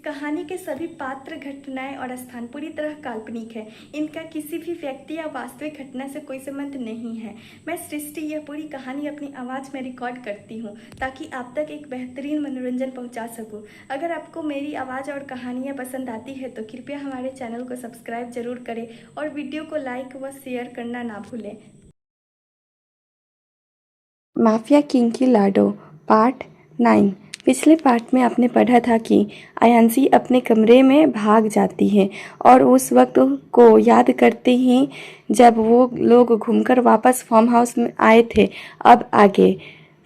कहानी के सभी पात्र, घटनाएं और स्थान पूरी तरह काल्पनिक है। इनका किसी भी व्यक्ति या वास्तविक घटना से कोई संबंध नहीं है। मैं सृष्टि यह पूरी कहानी अपनी आवाज़ में रिकॉर्ड करती हूँ ताकि आप तक एक बेहतरीन मनोरंजन पहुँचा सकूँ। अगर आपको मेरी आवाज़ और कहानियाँ पसंद आती है तो कृपया हमारे चैनल को सब्सक्राइब जरूर करें और वीडियो को लाइक व शेयर करना ना भूलें। माफिया किंग की लाडो पार्ट 9। पिछले पार्ट में आपने पढ़ा था कि आयांशी अपने कमरे में भाग जाती है और उस वक्त को याद करते ही जब वो लोग घूमकर वापस फार्म हाउस में आए थे। अब आगे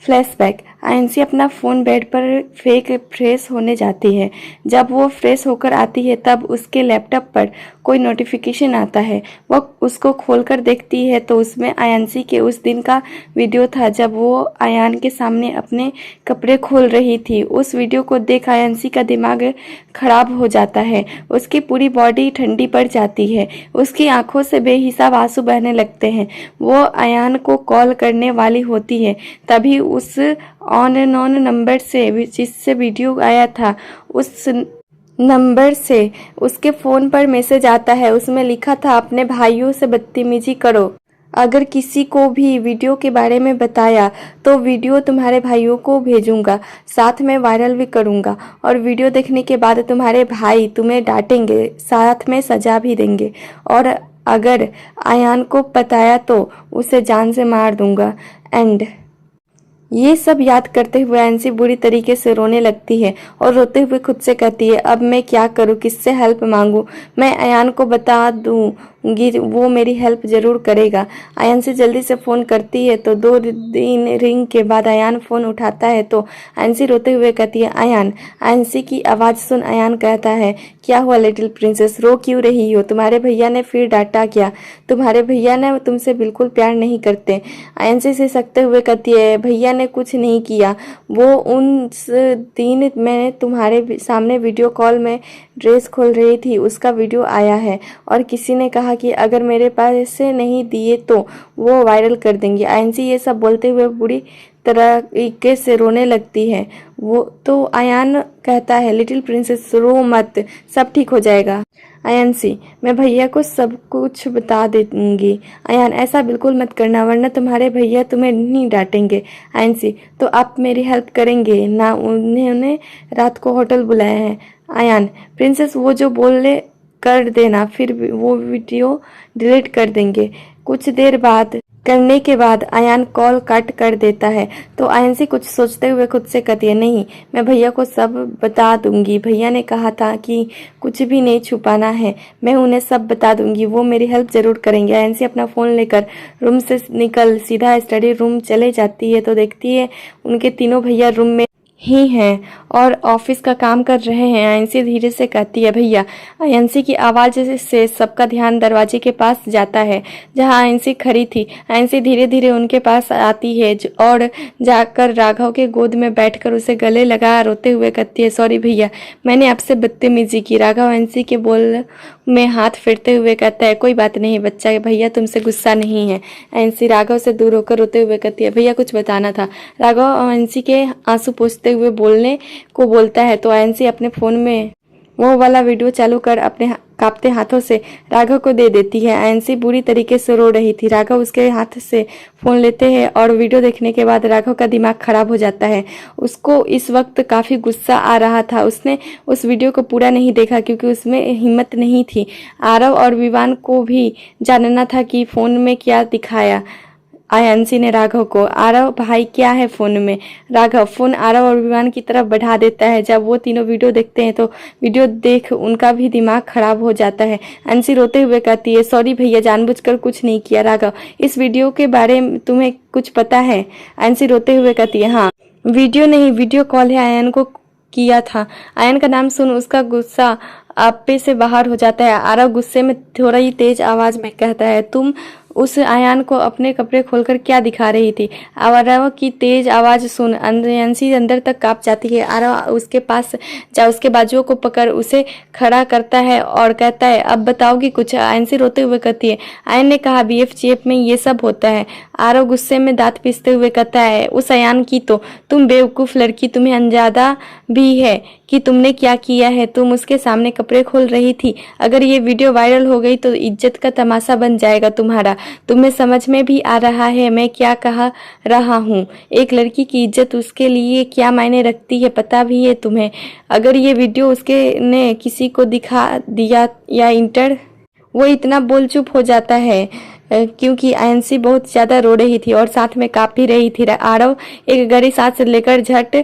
फ्लैशबैक। आयांशी अपना फ़ोन बेड पर फेंक फ्रेश होने जाती है। जब वो फ्रेश होकर आती है तब उसके लैपटॉप पर कोई नोटिफिकेशन आता है। वह उसको खोलकर देखती है तो उसमें आयांशी के उस दिन का वीडियो था जब वो आयान के सामने अपने कपड़े खोल रही थी। उस वीडियो को देख आयांशी का दिमाग खराब हो जाता है। उसकी पूरी बॉडी ठंडी पड़ जाती है। उसकी आंखों से बेहिसाब आंसू बहने लगते हैं। वो आयान को कॉल करने वाली होती है तभी उस अननोन नंबर से जिससे वीडियो आया था उस नंबर से उसके फ़ोन पर मैसेज आता है। उसमें लिखा था, अपने भाइयों से बदतमीजी करो। अगर किसी को भी वीडियो के बारे में बताया तो वीडियो तुम्हारे भाइयों को भेजूंगा, साथ में वायरल भी करूंगा और वीडियो देखने के बाद तुम्हारे भाई तुम्हें डांटेंगे, साथ में सजा भी देंगे और अगर आयान को बताया तो उसे जान से मार दूंगा। एंड ये सब याद करते हुए आयांशी बुरी तरीके से रोने लगती है और रोते हुए खुद से कहती है, अब मैं क्या करूं, किससे हेल्प मांगूं। मैं आयान को बता दूंगी, वो मेरी हेल्प जरूर करेगा। आयांशी जल्दी से फ़ोन करती है तो 2 दिन रिंग के बाद आयान फ़ोन उठाता है तो आयांशी रोते हुए कहती है, आयान। आयांशी की आवाज़ सुन आयान कहता है, क्या हुआ लिटिल प्रिंसेस, रो क्यों रही हो? तुम्हारे भैया ने फिर डांटा क्या? तुम्हारे भैया ने तुमसे बिल्कुल प्यार नहीं करते। आयांशी से सकते हुए कहती है, भैया ने कुछ नहीं किया। वो उस दिन मैंने तुम्हारे सामने वीडियो कॉल में ड्रेस खोल रही थी, उसका वीडियो आया है और किसी ने कहा कि अगर मेरे पैसे नहीं दिए तो वो वायरल कर देंगे। आयांशी ये सब बोलते हुए बुरी तरीके से रोने लगती है। वो तो आयान कहता है, लिटिल प्रिंसेस रो मत, सब ठीक हो जाएगा। आयांशी, मैं भैया को सब कुछ बता दूंगी। आयान, ऐसा बिल्कुल मत करना वरना तुम्हारे भैया तुम्हें नहीं डांटेंगे। आयांशी, तो आप मेरी हेल्प करेंगे ना? उन्होंने रात को होटल बुलाया है। आयान, प्रिंसेस वो जो बोले कर देना, फिर वो वीडियो डिलीट कर देंगे। कुछ देर बाद करने के बाद आयान कॉल कट कर देता है तो आयांशी कुछ सोचते हुए खुद से कहती है, नहीं, मैं भैया को सब बता दूंगी। भैया ने कहा था कि कुछ भी नहीं छुपाना है, मैं उन्हें सब बता दूंगी, वो मेरी हेल्प जरूर करेंगे। आयांशी अपना फ़ोन लेकर रूम से निकल सीधा स्टडी रूम चले जाती है तो देखती है उनके तीनों भैया रूम में ही हैं और ऑफिस का काम कर रहे हैं। आयांशी धीरे से कहती है, भैया। आयांशी की आवाज़ से सबका ध्यान दरवाजे के पास जाता है जहां आयांशी खड़ी थी। आयांशी धीरे धीरे उनके पास आती है और जाकर राघव के गोद में बैठकर उसे गले लगा रोते हुए कहती है, सॉरी भैया, मैंने आपसे बदतमीजी की। राघव आयांशी के बोल में हाथ फेरते हुए कहता है, कोई बात नहीं बच्चा, भैया तुमसे गुस्सा नहीं है। आयांशी राघव से दूर होकर रोते हुए कहती है, भैया कुछ बताना था। राघव आयांशी के आंसू पोंछते हुए बोलने को बोलता है तो आयांशी अपने फ़ोन में वो वाला वीडियो चालू कर अपने कांपते हाथों से राघव को दे देती है। आयांशी बुरी तरीके से रो रही थी। राघव उसके हाथ से फ़ोन लेते हैं और वीडियो देखने के बाद राघव का दिमाग खराब हो जाता है। उसको इस वक्त काफ़ी गुस्सा आ रहा था। उसने उस वीडियो को पूरा नहीं देखा क्योंकि उसमें हिम्मत नहीं थी। आरव और विवान को भी जानना था कि फ़ोन में क्या दिखाया। आयांशी ने राघव को, आरव भाई क्या है फ़ोन में? राघव फ़ोन आरव और विवान की तरफ बढ़ा देता है। जब वो तीनों वीडियो देखते हैं तो वीडियो देख उनका भी दिमाग खराब हो जाता है। आयांशी रोते हुए कहती है, सॉरी भैया, जानबूझकर कुछ नहीं किया। राघव, इस वीडियो के बारे में तुम्हें कुछ पता है? आयांशी रोते हुए कहती है, हाँ, वीडियो नहीं, वीडियो कॉल है, आयन को किया था। आयन का नाम सुन उसका गुस्सा आपे से बाहर हो जाता है। आरव गुस्से में थोड़ा ही तेज आवाज में कहता है, तुम उस आयान को अपने कपड़े खोलकर क्या दिखा रही थी? आरव की तेज आवाज सुन आयांशी अंदर तक कांप जाती है। आरव उसके पास जा उसके बाजुओं को पकड़ उसे खड़ा करता है और कहता है, अब बताओगी कुछ? आयांशी रोते हुए कहती है, आयन ने कहा बीएफजीएफ में ये सब होता है। आरव गुस्से में दांत पीसते हुए कहता है, उस आयान की तो तुम बेवकूफ लड़की, तुम्हें अंदाजा भी है कि तुमने क्या किया है, तुम उसके सामने कपड़े खोल रही थी। अगर ये वीडियो वायरल हो गई तो इज्जत का तमाशा बन जाएगा तुम्हारा। तुम्हें समझ में भी आ रहा है मैं क्या कह रहा हूँ? एक लड़की की इज्जत उसके लिए क्या मायने रखती है पता भी है तुम्हें? अगर ये वीडियो उसके ने किसी को दिखा दिया या वो इतना बोल चुप हो जाता है क्योंकि आयंसी बहुत ज़्यादा रो रही थी और साथ में काँप भी रही थी। आरव एक गहरी सांस लेकर झट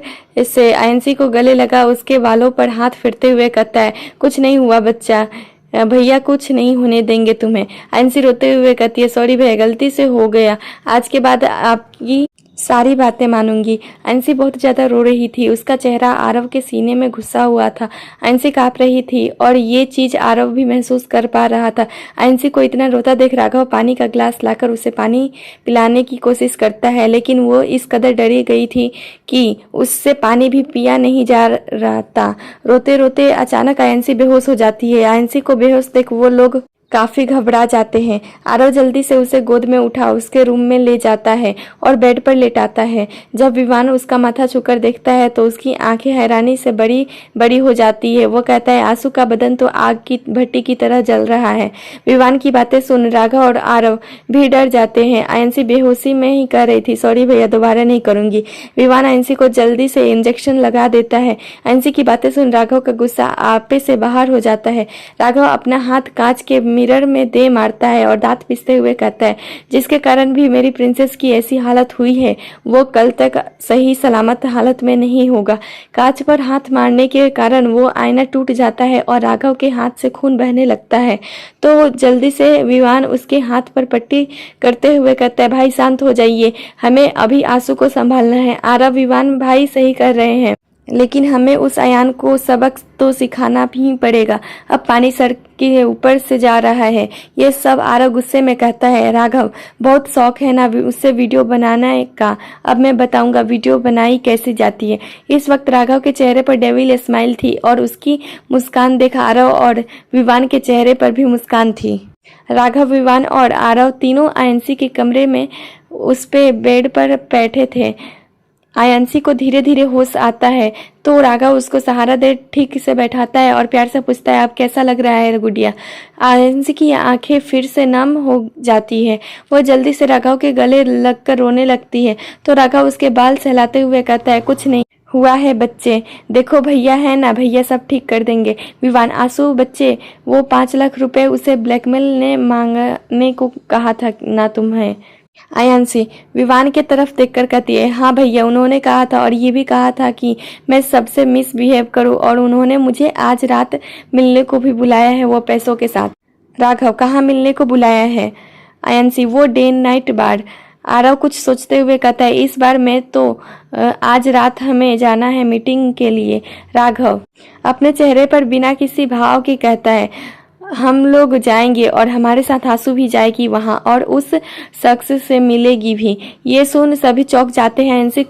से आयंसी को गले लगा, उसके बालों पर हाथ फेरते हुए कहता है, कुछ नहीं हुआ बच्चा, भैया कुछ नहीं होने देंगे तुम्हें। आयंसी रोते हुए कहती है, सॉरी भैया, गलती से हो गया, आज के बाद आपकी सारी बातें मानूंगी। आयंसी बहुत ज्यादा रो रही थी, उसका चेहरा आरव के सीने में घुसा हुआ था। आयंसी कांप रही थी और ये चीज आरव भी महसूस कर पा रहा था। आयंसी को इतना रोता देख राघव पानी का ग्लास लाकर उसे पानी पिलाने की कोशिश करता है, लेकिन वो इस कदर डरी गई थी कि उससे पानी भी पिया नहीं जा रहा था। रोते रोते अचानक आयंसी बेहोश हो जाती है। आयंसी को बेहोश देख वो लोग काफी घबरा जाते हैं। आरव जल्दी से उसे गोद में उठा उसके रूम में ले जाता है और बेड पर लेटाता है। जब विवान उसका माथा छूकर देखता है तो उसकी आंखें हैरानी से बड़ी बड़ी हो जाती है। वो कहता है, आंसू का बदन तो आग की भट्टी की तरह जल रहा है। विवान की बातें सुन राघव और आरव भी डर जाते हैं। आयंसी बेहोशी में ही कह रही थी, सॉरी भैया, दोबारा नहीं करूंगी। विवान आयंसी को जल्दी से इंजेक्शन लगा देता है। आयंसी की बातें सुन राघव का गुस्सा आपे से बाहर हो जाता है। राघव अपना हाथ कांच के मिरर में दे मारता है और दांत पीसते हुए कहता है, जिसके कारण भी मेरी प्रिंसेस की ऐसी हालत हुई है वो कल तक सही सलामत हालत में नहीं होगा। कांच पर हाथ मारने के कारण वो आईना टूट जाता है और राघव के हाथ से खून बहने लगता है। तो जल्दी से विवान उसके हाथ पर पट्टी करते हुए कहता है, भाई शांत हो जाइए, हमें अभी आंसू को संभालना है। आरव, विवान भाई सही कर रहे हैं, लेकिन हमें उस अयान को सबक तो सिखाना भी पड़ेगा। अब पानी सर के ऊपर से जा रहा है। ये सब आरव गुस्से में कहता है। राघव, बहुत शौक है ना उससे वीडियो बनाने का, अब मैं बताऊंगा वीडियो बनाई कैसे जाती है। इस वक्त राघव के चेहरे पर डेविल स्माइल थी और उसकी मुस्कान देख आरव और विवान के चेहरे पर भी मुस्कान थी। राघव, विवान और आरव तीनों आयंसी के कमरे में उस पे बेड पर बैठे थे। आयंसी को धीरे धीरे होश आता है तो राघव उसको सहारा दे ठीक से बैठाता है और प्यार से पूछता है, अब कैसा लग रहा है गुड़िया? आयंसी की आंखें फिर से नम हो जाती है। वो जल्दी से राघव के गले लगकर रोने लगती है तो राघव उसके बाल सहलाते हुए कहता है, कुछ नहीं हुआ है बच्चे, देखो भैया है ना, भैया सब ठीक कर देंगे। विवान, आंसू बच्चे, वो 5 लाख रुपए उसे ब्लैकमेल ने मांगने को कहा था ना तुम्हें? आयंसी विवान के तरफ देखकर कहती है, हाँ भैया, उन्होंने कहा था और ये भी कहा था कि मैं सबसे मिसबिहेव करूं और उन्होंने मुझे आज रात मिलने को भी बुलाया है वो पैसों के साथ। राघव, कहाँ मिलने को बुलाया है? आयंसी, वो डे नाइट बार। आरव कुछ सोचते हुए कहता है, इस बार मैं तो आज रात हमें जाना है मीटिंग के लिए। राघव अपने चेहरे पर बिना किसी भाव के कहता है, हम लोग जाएंगे और हमारे साथ आंसू भी जाएगी वहां और उस शख्स से मिलेगी भी। ये सुन सभी चौंक जाते हैं। आयंसी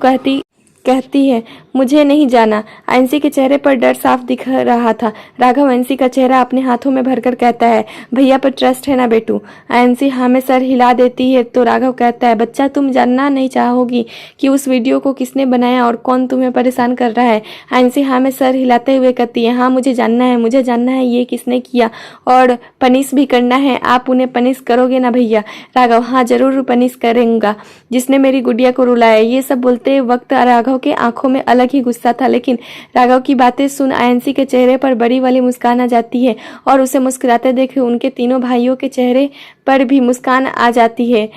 कहती है, मुझे नहीं जाना। आयंसी के चेहरे पर डर साफ दिख रहा था। राघव आयंसी का चेहरा अपने हाथों में भरकर कहता है, भैया पर ट्रस्ट है ना बेटू? आयंसी हाँ में सर हिला देती है तो राघव कहता है, बच्चा तुम जानना नहीं चाहोगी कि उस वीडियो को किसने बनाया और कौन तुम्हें परेशान कर रहा है? आयंसी हाँ में सर हिलाते हुए कहती है, हाँ मुझे जानना है ये किसने किया और पनिश भी करना है। आप उन्हें पनिश करोगे ना भैया? राघव, हाँ जरूर पनिश करूंगा, जिसने मेरी गुड़िया को रुलाया। ये सब बोलते वक्त राघव के आंखों में अलग ही गुस्सा था, लेकिन राघव की बातें सुन आयंसी के चेहरे पर बड़ी वाली मुस्कान आ जाती है और उसे मुस्कुराते देख उनके तीनों भाइयों के चेहरे पर भी मुस्कान आ जाती है।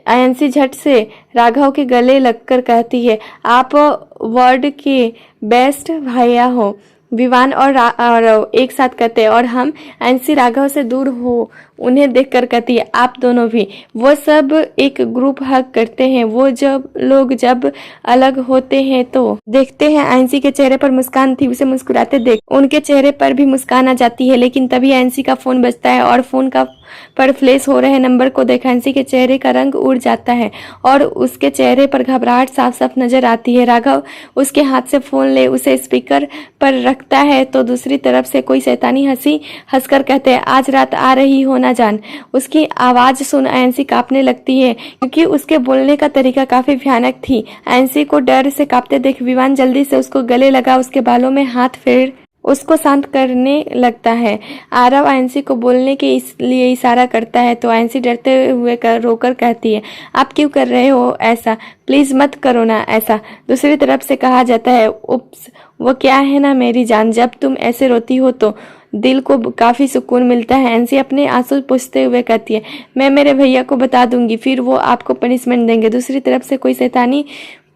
आयंसी झट से राघव के गले लगकर कहती है, आप वर्ल्ड के बेस्ट भैया हो। विवान और एक साथ कहते हैं, और हम आयंसी राघव से दूर हो उन्हें देखकर कहती है, आप दोनों भी। वो सब एक ग्रुप हग करते हैं। वो जब अलग होते हैं तो देखते हैं आयंसी के चेहरे पर मुस्कान थी, उसे मुस्कुराते देख उनके चेहरे पर भी मुस्कान आ जाती है। लेकिन तभी आयंसी का फोन बजता है और फोन पर फ्लैश हो रहे नंबर को देख आयंसी के चेहरे का रंग उड़ जाता है और उसके चेहरे पर घबराहट साफ साफ नजर आती है। राघव उसके हाथ से फोन ले उसे स्पीकर पर रखता है तो दूसरी तरफ से कोई शैतानी हंसी हंसकर कहते हैं, आज रात आ रही हो ना जान। उसकी आवाज़ सुन आयांशी कांपने लगती है क्योंकि उसके बोलने का तरीका काफ़ी भयानक थी। आयांशी को डर से कांपते देख विवान जल्दी से उसको गले लगा उसके बालों में हाथ फेर उसको शांत करने लगता है। आरव आयांशी को बोलने के लिए इशारा करता है तो आयांशी डरते हुए रोकर कहती है, आप क्यों कर रहे हो ऐसा, प्लीज़ मत करो ना ऐसा। दूसरी तरफ से कहा जाता है, उप्स, वो क्या है ना मेरी जान, जब तुम ऐसे रोती हो तो दिल को काफ़ी सुकून मिलता है। आयांशी अपने आंसू पोंछते हुए कहती है, मैं मेरे भैया को बता दूंगी, फिर वो आपको पनिशमेंट देंगे। दूसरी तरफ से कोई शैतानी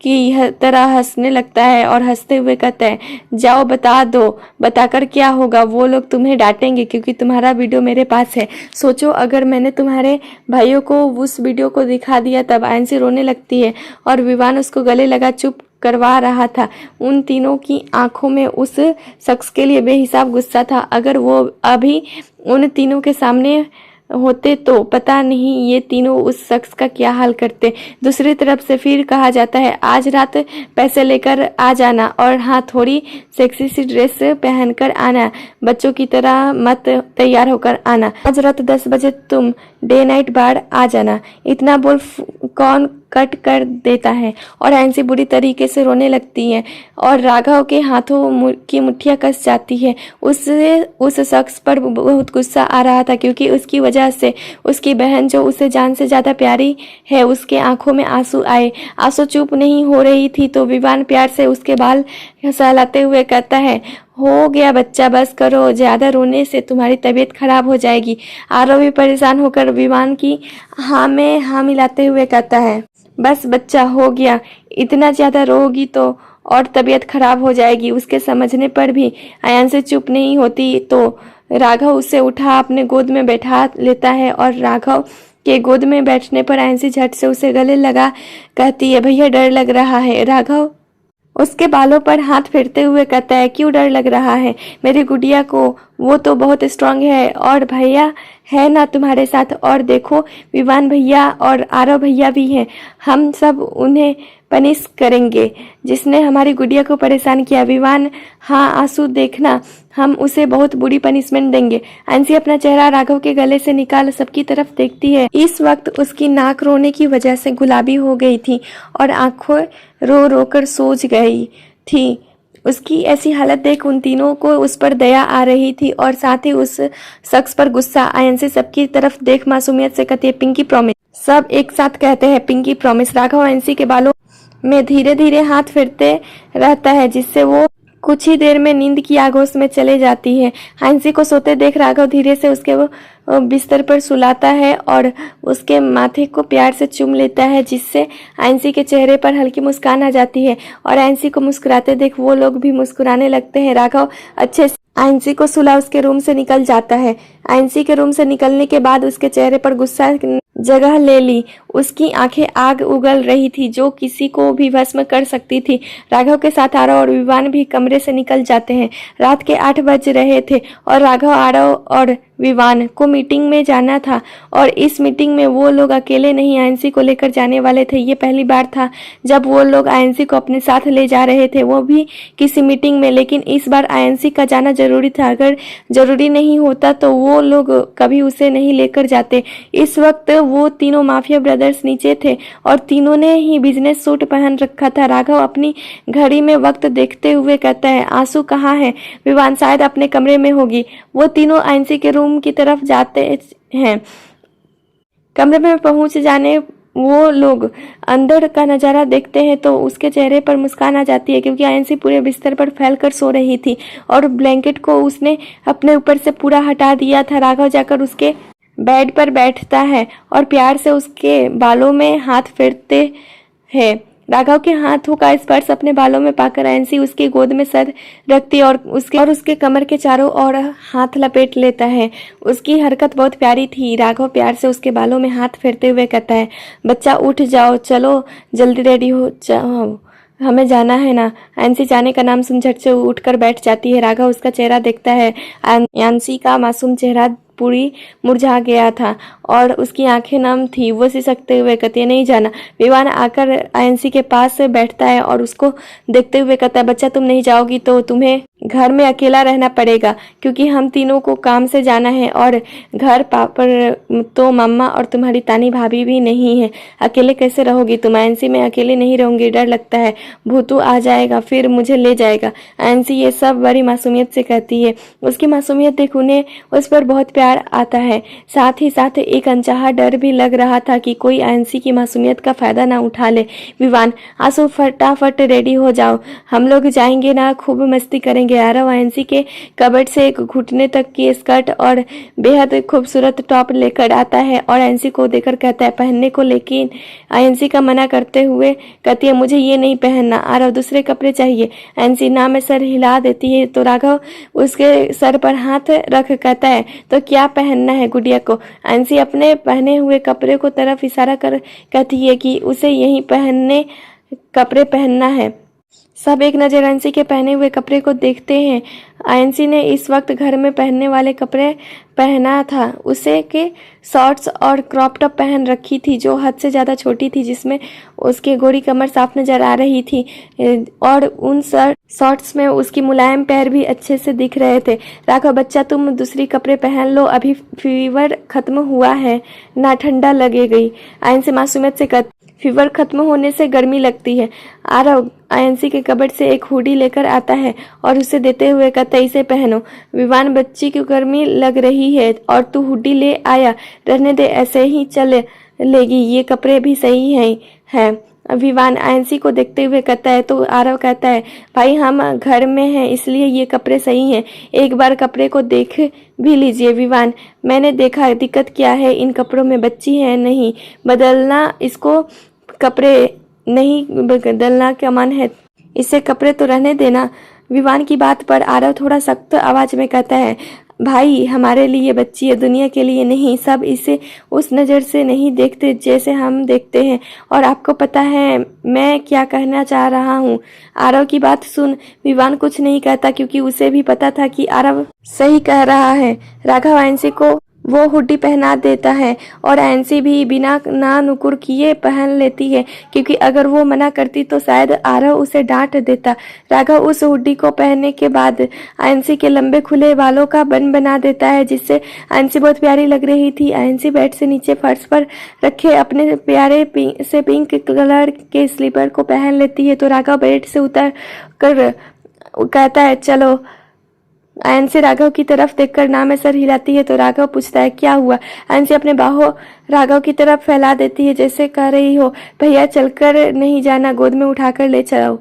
की तरह हंसने लगता है और हंसते हुए कहता है, जाओ बता दो, बताकर क्या होगा, वो लोग तुम्हें डांटेंगे क्योंकि तुम्हारा वीडियो मेरे पास है। सोचो अगर मैंने तुम्हारे भाइयों को उस वीडियो को दिखा दिया। तब आयांशी रोने लगती है और विवान उसको गले लगा चुप करवा रहा था। उन तीनों की आंखों में उस शख्स के लिए बेहिसाब गुस्सा था। अगर वो अभी उन तीनों के सामने होते तो पता नहीं ये तीनों उस शख्स का क्या हाल करते। दूसरी तरफ से फिर कहा जाता है, आज रात पैसे लेकर आ जाना और हाँ थोड़ी सेक्सी सी ड्रेस पहनकर आना, बच्चों की तरह मत तैयार होकर आना। आज रात 10 बजे तुम डे नाइट बार आ जाना। इतना बोल कौन कट कर देता है और आयांशी बुरी तरीके से रोने लगती है और राघव के हाथों की मुट्ठियां कस जाती है। उस शख्स पर बहुत गुस्सा आ रहा था क्योंकि उसकी वजह से उसकी बहन जो उसे जान से ज्यादा प्यारी है उसके आंखों में आंसू आए। आंसू चुप नहीं हो रही थी तो विवान प्यार से उसके बाल सहलाते हुए कहता है, हो गया बच्चा, बस करो, ज्यादा रोने से तुम्हारी तबीयत खराब हो जाएगी। आरव भी परेशान होकर विवान की हाँ में हाँ मिलाते हुए कहता है, बस बच्चा हो गया, इतना ज्यादा रोगी तो और तबीयत खराब हो जाएगी। उसके समझने पर भी आयांशी चुप नहीं होती तो राघव उसे उठा अपने गोद में बैठा लेता है और राघव के गोद में बैठने पर आयांशी झट से उसे गले लगा कहती है, भैया डर लग रहा है। राघव उसके बालों पर हाथ फेरते हुए कहता है, क्यों डर लग रहा है मेरी गुड़िया को, वो तो बहुत स्ट्रांग है और भैया है ना तुम्हारे साथ, और देखो विवान भैया और आरव भैया भी हैं, हम सब उन्हें पनिश करेंगे जिसने हमारी गुड़िया को परेशान किया। विवान हाँ आंसू देखना, हम उसे बहुत बुरी पनिशमेंट देंगे। आयांशी अपना चेहरा राघव के गले से निकाल सबकी तरफ देखती है। इस वक्त उसकी नाक रोने की वजह से गुलाबी हो गई थी और आंखें रो रो कर सूज गई थी। उसकी ऐसी हालत देख उन तीनों को उस पर दया आ रही थी और साथ ही उस शख्स पर गुस्सा। आयांशी सबकी तरफ देख मासूमियत से कहती है, पिंकी प्रॉमिस। सब एक साथ कहते हैं, पिंकी प्रॉमिस। राघव आयांशी के बालों में धीरे धीरे हाथ फेरते रहता है जिससे वो कुछ ही देर में नींद की आगोश में चले जाती है। आयांशी को सोते देख राघव धीरे से उसके बिस्तर पर सुलाता है और उसके माथे को प्यार से चूम लेता है जिससे आयांशी के चेहरे पर हल्की मुस्कान आ जाती है और आयांशी को मुस्कुराते देख वो लोग भी मुस्कुराने लगते हैं। राघव अच्छे से आयांशी को सुला उसके रूम से निकल जाता है। आयांशी के रूम से निकलने के बाद उसके चेहरे पर गुस्सा जगह ले ली। उसकी आंखें आग उगल रही थी जो किसी को भी भस्म कर सकती थी। राघव के साथ आरव और विवान भी कमरे से निकल जाते हैं। रात के 8 बज रहे थे और राघव, आरव और विवान को मीटिंग में जाना था और इस मीटिंग में वो लोग अकेले नहीं आयांशी को लेकर जाने वाले थे। ये पहली बार था जब वो लोग आयांशी को अपने साथ ले जा रहे थे, वो भी किसी मीटिंग में। लेकिन इस बार आयांशी का जाना जरूरी था। अगर जरूरी नहीं होता तो वो लोग कभी उसे नहीं लेकर जाते। इस वक्त वो तीनों माफिया ब्रदर्स नीचे थे और तीनों ने ही बिजनेस सूट पहन रखा था। राघव अपनी घड़ी में वक्त देखते हुए कहता है, आंसू कहाँ है? विवान शायद अपने कमरे में होगी। वो तीनों आयांशी के रूम की तरफ जाते हैं। कमरे में पहुंच जाने वो लोग अंदर का नज़ारा देखते हैं तो उसके चेहरे पर मुस्कान आ जाती है क्योंकि आयांशी पूरे बिस्तर पर फैलकर सो रही थी और ब्लैंकेट को उसने अपने ऊपर से पूरा हटा दिया था। राघव जाकर उसके बेड पर बैठता है और प्यार से उसके बालों में हाथ फेरते हैं। राघव के हाथों का स्पर्श अपने बालों में पाकर आयांशी उसकी गोद में सर रखती और उसके कमर के चारों ओर हाथ लपेट लेता है। उसकी हरकत बहुत प्यारी थी। राघव प्यार से उसके बालों में हाथ फेरते हुए कहता है, बच्चा उठ जाओ, चलो जल्दी रेडी हो जाओ, हमें जाना है ना। आयांशी जाने का नाम सुन झट से उठकर बैठ जाती है। राघव उसका चेहरा देखता है। आयांशी का मासूम चेहरा पूरी मुरझा गया था और उसकी आंखें नम थी। वो सिसकते हुए कहती है, नहीं जाना। विवान आकर आयंसी के पास बैठता है और उसको देखते हुए कहता है, बच्चा तुम नहीं जाओगी तो तुम्हें घर में अकेला रहना पड़ेगा, क्योंकि हम तीनों को काम से जाना है और घर पर तो मम्मा और तुम्हारी तानी भाभी भी नहीं है। अकेले कैसे रहोगी तुम? आयंसी, मैं अकेले नहीं रहूंगी, डर लगता है, भूतू आ जाएगा फिर मुझे ले जाएगा। आयंसी ये सब बड़ी मासूमियत से कहती है। उसकी मासूमियत देख उन्हें उस पर बहुत प्यार आता है। साथ ही साथ एक अनचाहा डर भी लग रहा था कि कोई आयंसी की मासूमियत का फायदा ना उठा ले। विवान, आंसू फटाफट रेडी हो जाओ, हम लोग जाएंगे ना, खूब मस्ती करेंगे। आरव आयंसी के कबर्ड से एक घुटने तक की स्कर्ट और बेहद खूबसूरत टॉप लेकर आता है और आयंसी को देकर कहता है पहनने को, लेकिन आयंसी का मना करते हुए कहती है, मुझे ये नहीं पहनना, आरव दूसरे कपड़े चाहिए। आयंसी ना में सर हिला देती है तो राघव उसके सर पर हाथ रख कहता है, तो क्या पहनना है गुड़िया को? आयंसी अपने पहने हुए कपड़े को तरफ इशारा कर कहती है कि उसे यही पहनने कपड़े पहनना है। सब एक नज़र आयंसी के पहने हुए कपड़े को देखते हैं। आयंसी ने इस वक्त घर में पहनने वाले कपड़े पहना था। उसे के शॉर्ट्स और क्रॉप टॉप पहन रखी थी जो हद से ज़्यादा छोटी थी, जिसमें उसकी गोरी कमर साफ नज़र आ रही थी और उन शॉर्ट्स में उसकी मुलायम पैर भी अच्छे से दिख रहे थे। राघव, बच्चा तुम दूसरी कपड़े पहन लो, अभी फीवर खत्म हुआ है ना, ठंडा लगेगी। आयंसी मासूमियत से कहती, फीवर खत्म होने से गर्मी लगती है। आरव आयंसी के कबर्ड से एक हुडी लेकर आता है और उसे देते हुए कहता, इसे पहनो। विवान, बच्ची की गर्मी लग रही है और तू हुडी ले आया, रहने दे, ऐसे ही चल लेगी, ये कपड़े भी सही हैं। विवान आयंसी को देखते हुए कहता है तो आरव कहता है, भाई हम घर में हैं इसलिए ये कपड़े सही हैं, एक बार कपड़े को देख भी लीजिए। विवान, मैंने देखा, दिक्कत क्या है, इन कपड़ों में बच्ची है नहीं बदलना, इसको कपड़े नहीं बदलना क्या मन है, इससे कपड़े तो रहने देना। विवान की बात पर आरव थोड़ा सख्त आवाज में कहता है, भाई हमारे लिए बच्ची है, दुनिया के लिए नहीं। सब इसे उस नज़र से नहीं देखते जैसे हम देखते हैं, और आपको पता है मैं क्या कहना चाह रहा हूँ। आरव की बात सुन विवान कुछ नहीं कहता, क्योंकि उसे भी पता था कि आरव सही कह रहा है। राघव आयंसी को वो हुडी पहना देता है और आयंसी भी बिना ना नुकुर किए पहन लेती है, क्योंकि अगर वो मना करती तो शायद आरव उसे डांट देता। राघव उस हुडी को पहनने के बाद आयंसी के लंबे खुले बालों का बन बना देता है, जिससे आयंसी बहुत प्यारी लग रही थी। आयंसी बेड से नीचे फर्श पर रखे अपने प्यारे पिंक कलर के स्लीपर को पहन लेती है तो राघव बेड से उतर कर कहता है, चलो। आयंसी राघव की तरफ देखकर ना में सर हिलाती है तो राघव पूछता है, क्या हुआ? आयंसी अपने बाहों राघव की तरफ फैला देती है जैसे कह रही हो, भैया चलकर नहीं जाना, गोद में उठाकर ले चलो।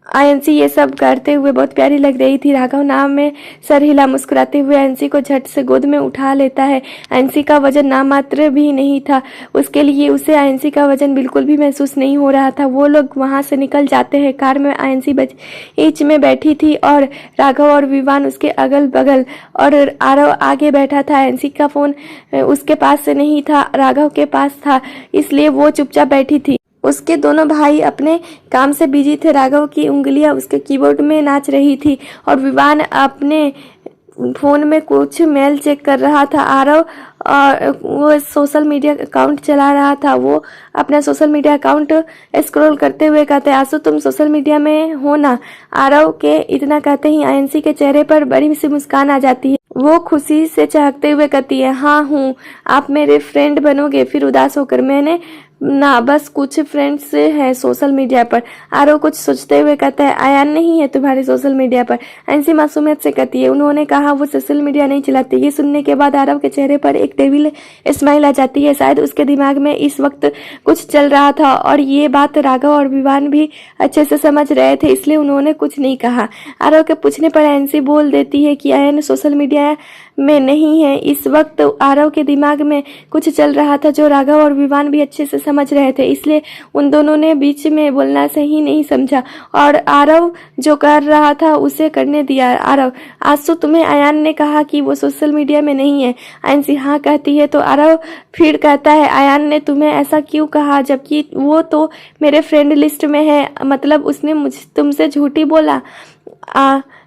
आयंसी ये सब करते हुए बहुत प्यारी लग रही थी। राघव नाम में सर हिला मुस्कुराते हुए आयंसी को झट से गोद में उठा लेता है। आयंसी का वजन नामात्र भी नहीं था, उसके लिए उसे आयंसी का वजन बिल्कुल भी महसूस नहीं हो रहा था। वो लोग वहां से निकल जाते हैं। कार में आयंसी बीच में बैठी थी और राघव और विवान उसके अगल बगल और आरव आगे बैठा था। आयंसी का फोन उसके पास से नहीं था, राघव के पास था, इसलिए वो चुपचाप बैठी थी। उसके दोनों भाई अपने काम से बिजी थे। राघव की उंगलियां उसके कीबोर्ड में नाच रही थी और विवान अपने फोन में कुछ मेल चेक कर रहा था। आरव और वो सोशल मीडिया अकाउंट चला रहा था। वो अपना सोशल मीडिया अकाउंट स्क्रॉल करते हुए कहते, आंसू तुम सोशल मीडिया में हो ना? आरव के इतना कहते ही आयंसी के चेहरे पर बड़ी सी मुस्कान आ जाती है। वो खुशी से चहकते हुए कहती है, हाँ हूँ, आप मेरे फ्रेंड बनोगे? फिर उदास होकर, मैंने ना, बस कुछ फ्रेंड्स है सोशल मीडिया पर। आरव कुछ सोचते हुए कहता है, आयान नहीं है तुम्हारे सोशल मीडिया पर? आयंसी मासूमियत से कहती है, उन्होंने कहा वो सोशल मीडिया नहीं चलाते। ये सुनने के बाद आरव के चेहरे पर एक डेविल स्माइल आ जाती है। शायद उसके दिमाग में इस वक्त कुछ चल रहा था और ये बात राघव और विवान भी अच्छे से समझ रहे थे, इसलिए उन्होंने कुछ नहीं कहा। आरव के पूछने पर आयंसी बोल देती है कि आयन सोशल मीडिया में नहीं है। इस वक्त आरव के दिमाग में कुछ चल रहा था जो राघव और विवान भी अच्छे से समझ रहे थे, इसलिए उन दोनों ने बीच में बोलना सही नहीं समझा और आरव जो कर रहा था उसे करने दिया। आरव, आंसू तुम्हें आयान ने कहा कि वो सोशल मीडिया में नहीं है? आयंसी हाँ कहती है तो आरव फिर कहता है, आयान ने तुम्हें ऐसा क्यों कहा, जबकि वो तो मेरे फ्रेंड लिस्ट में है? मतलब उसने तुमसे झूठी बोला?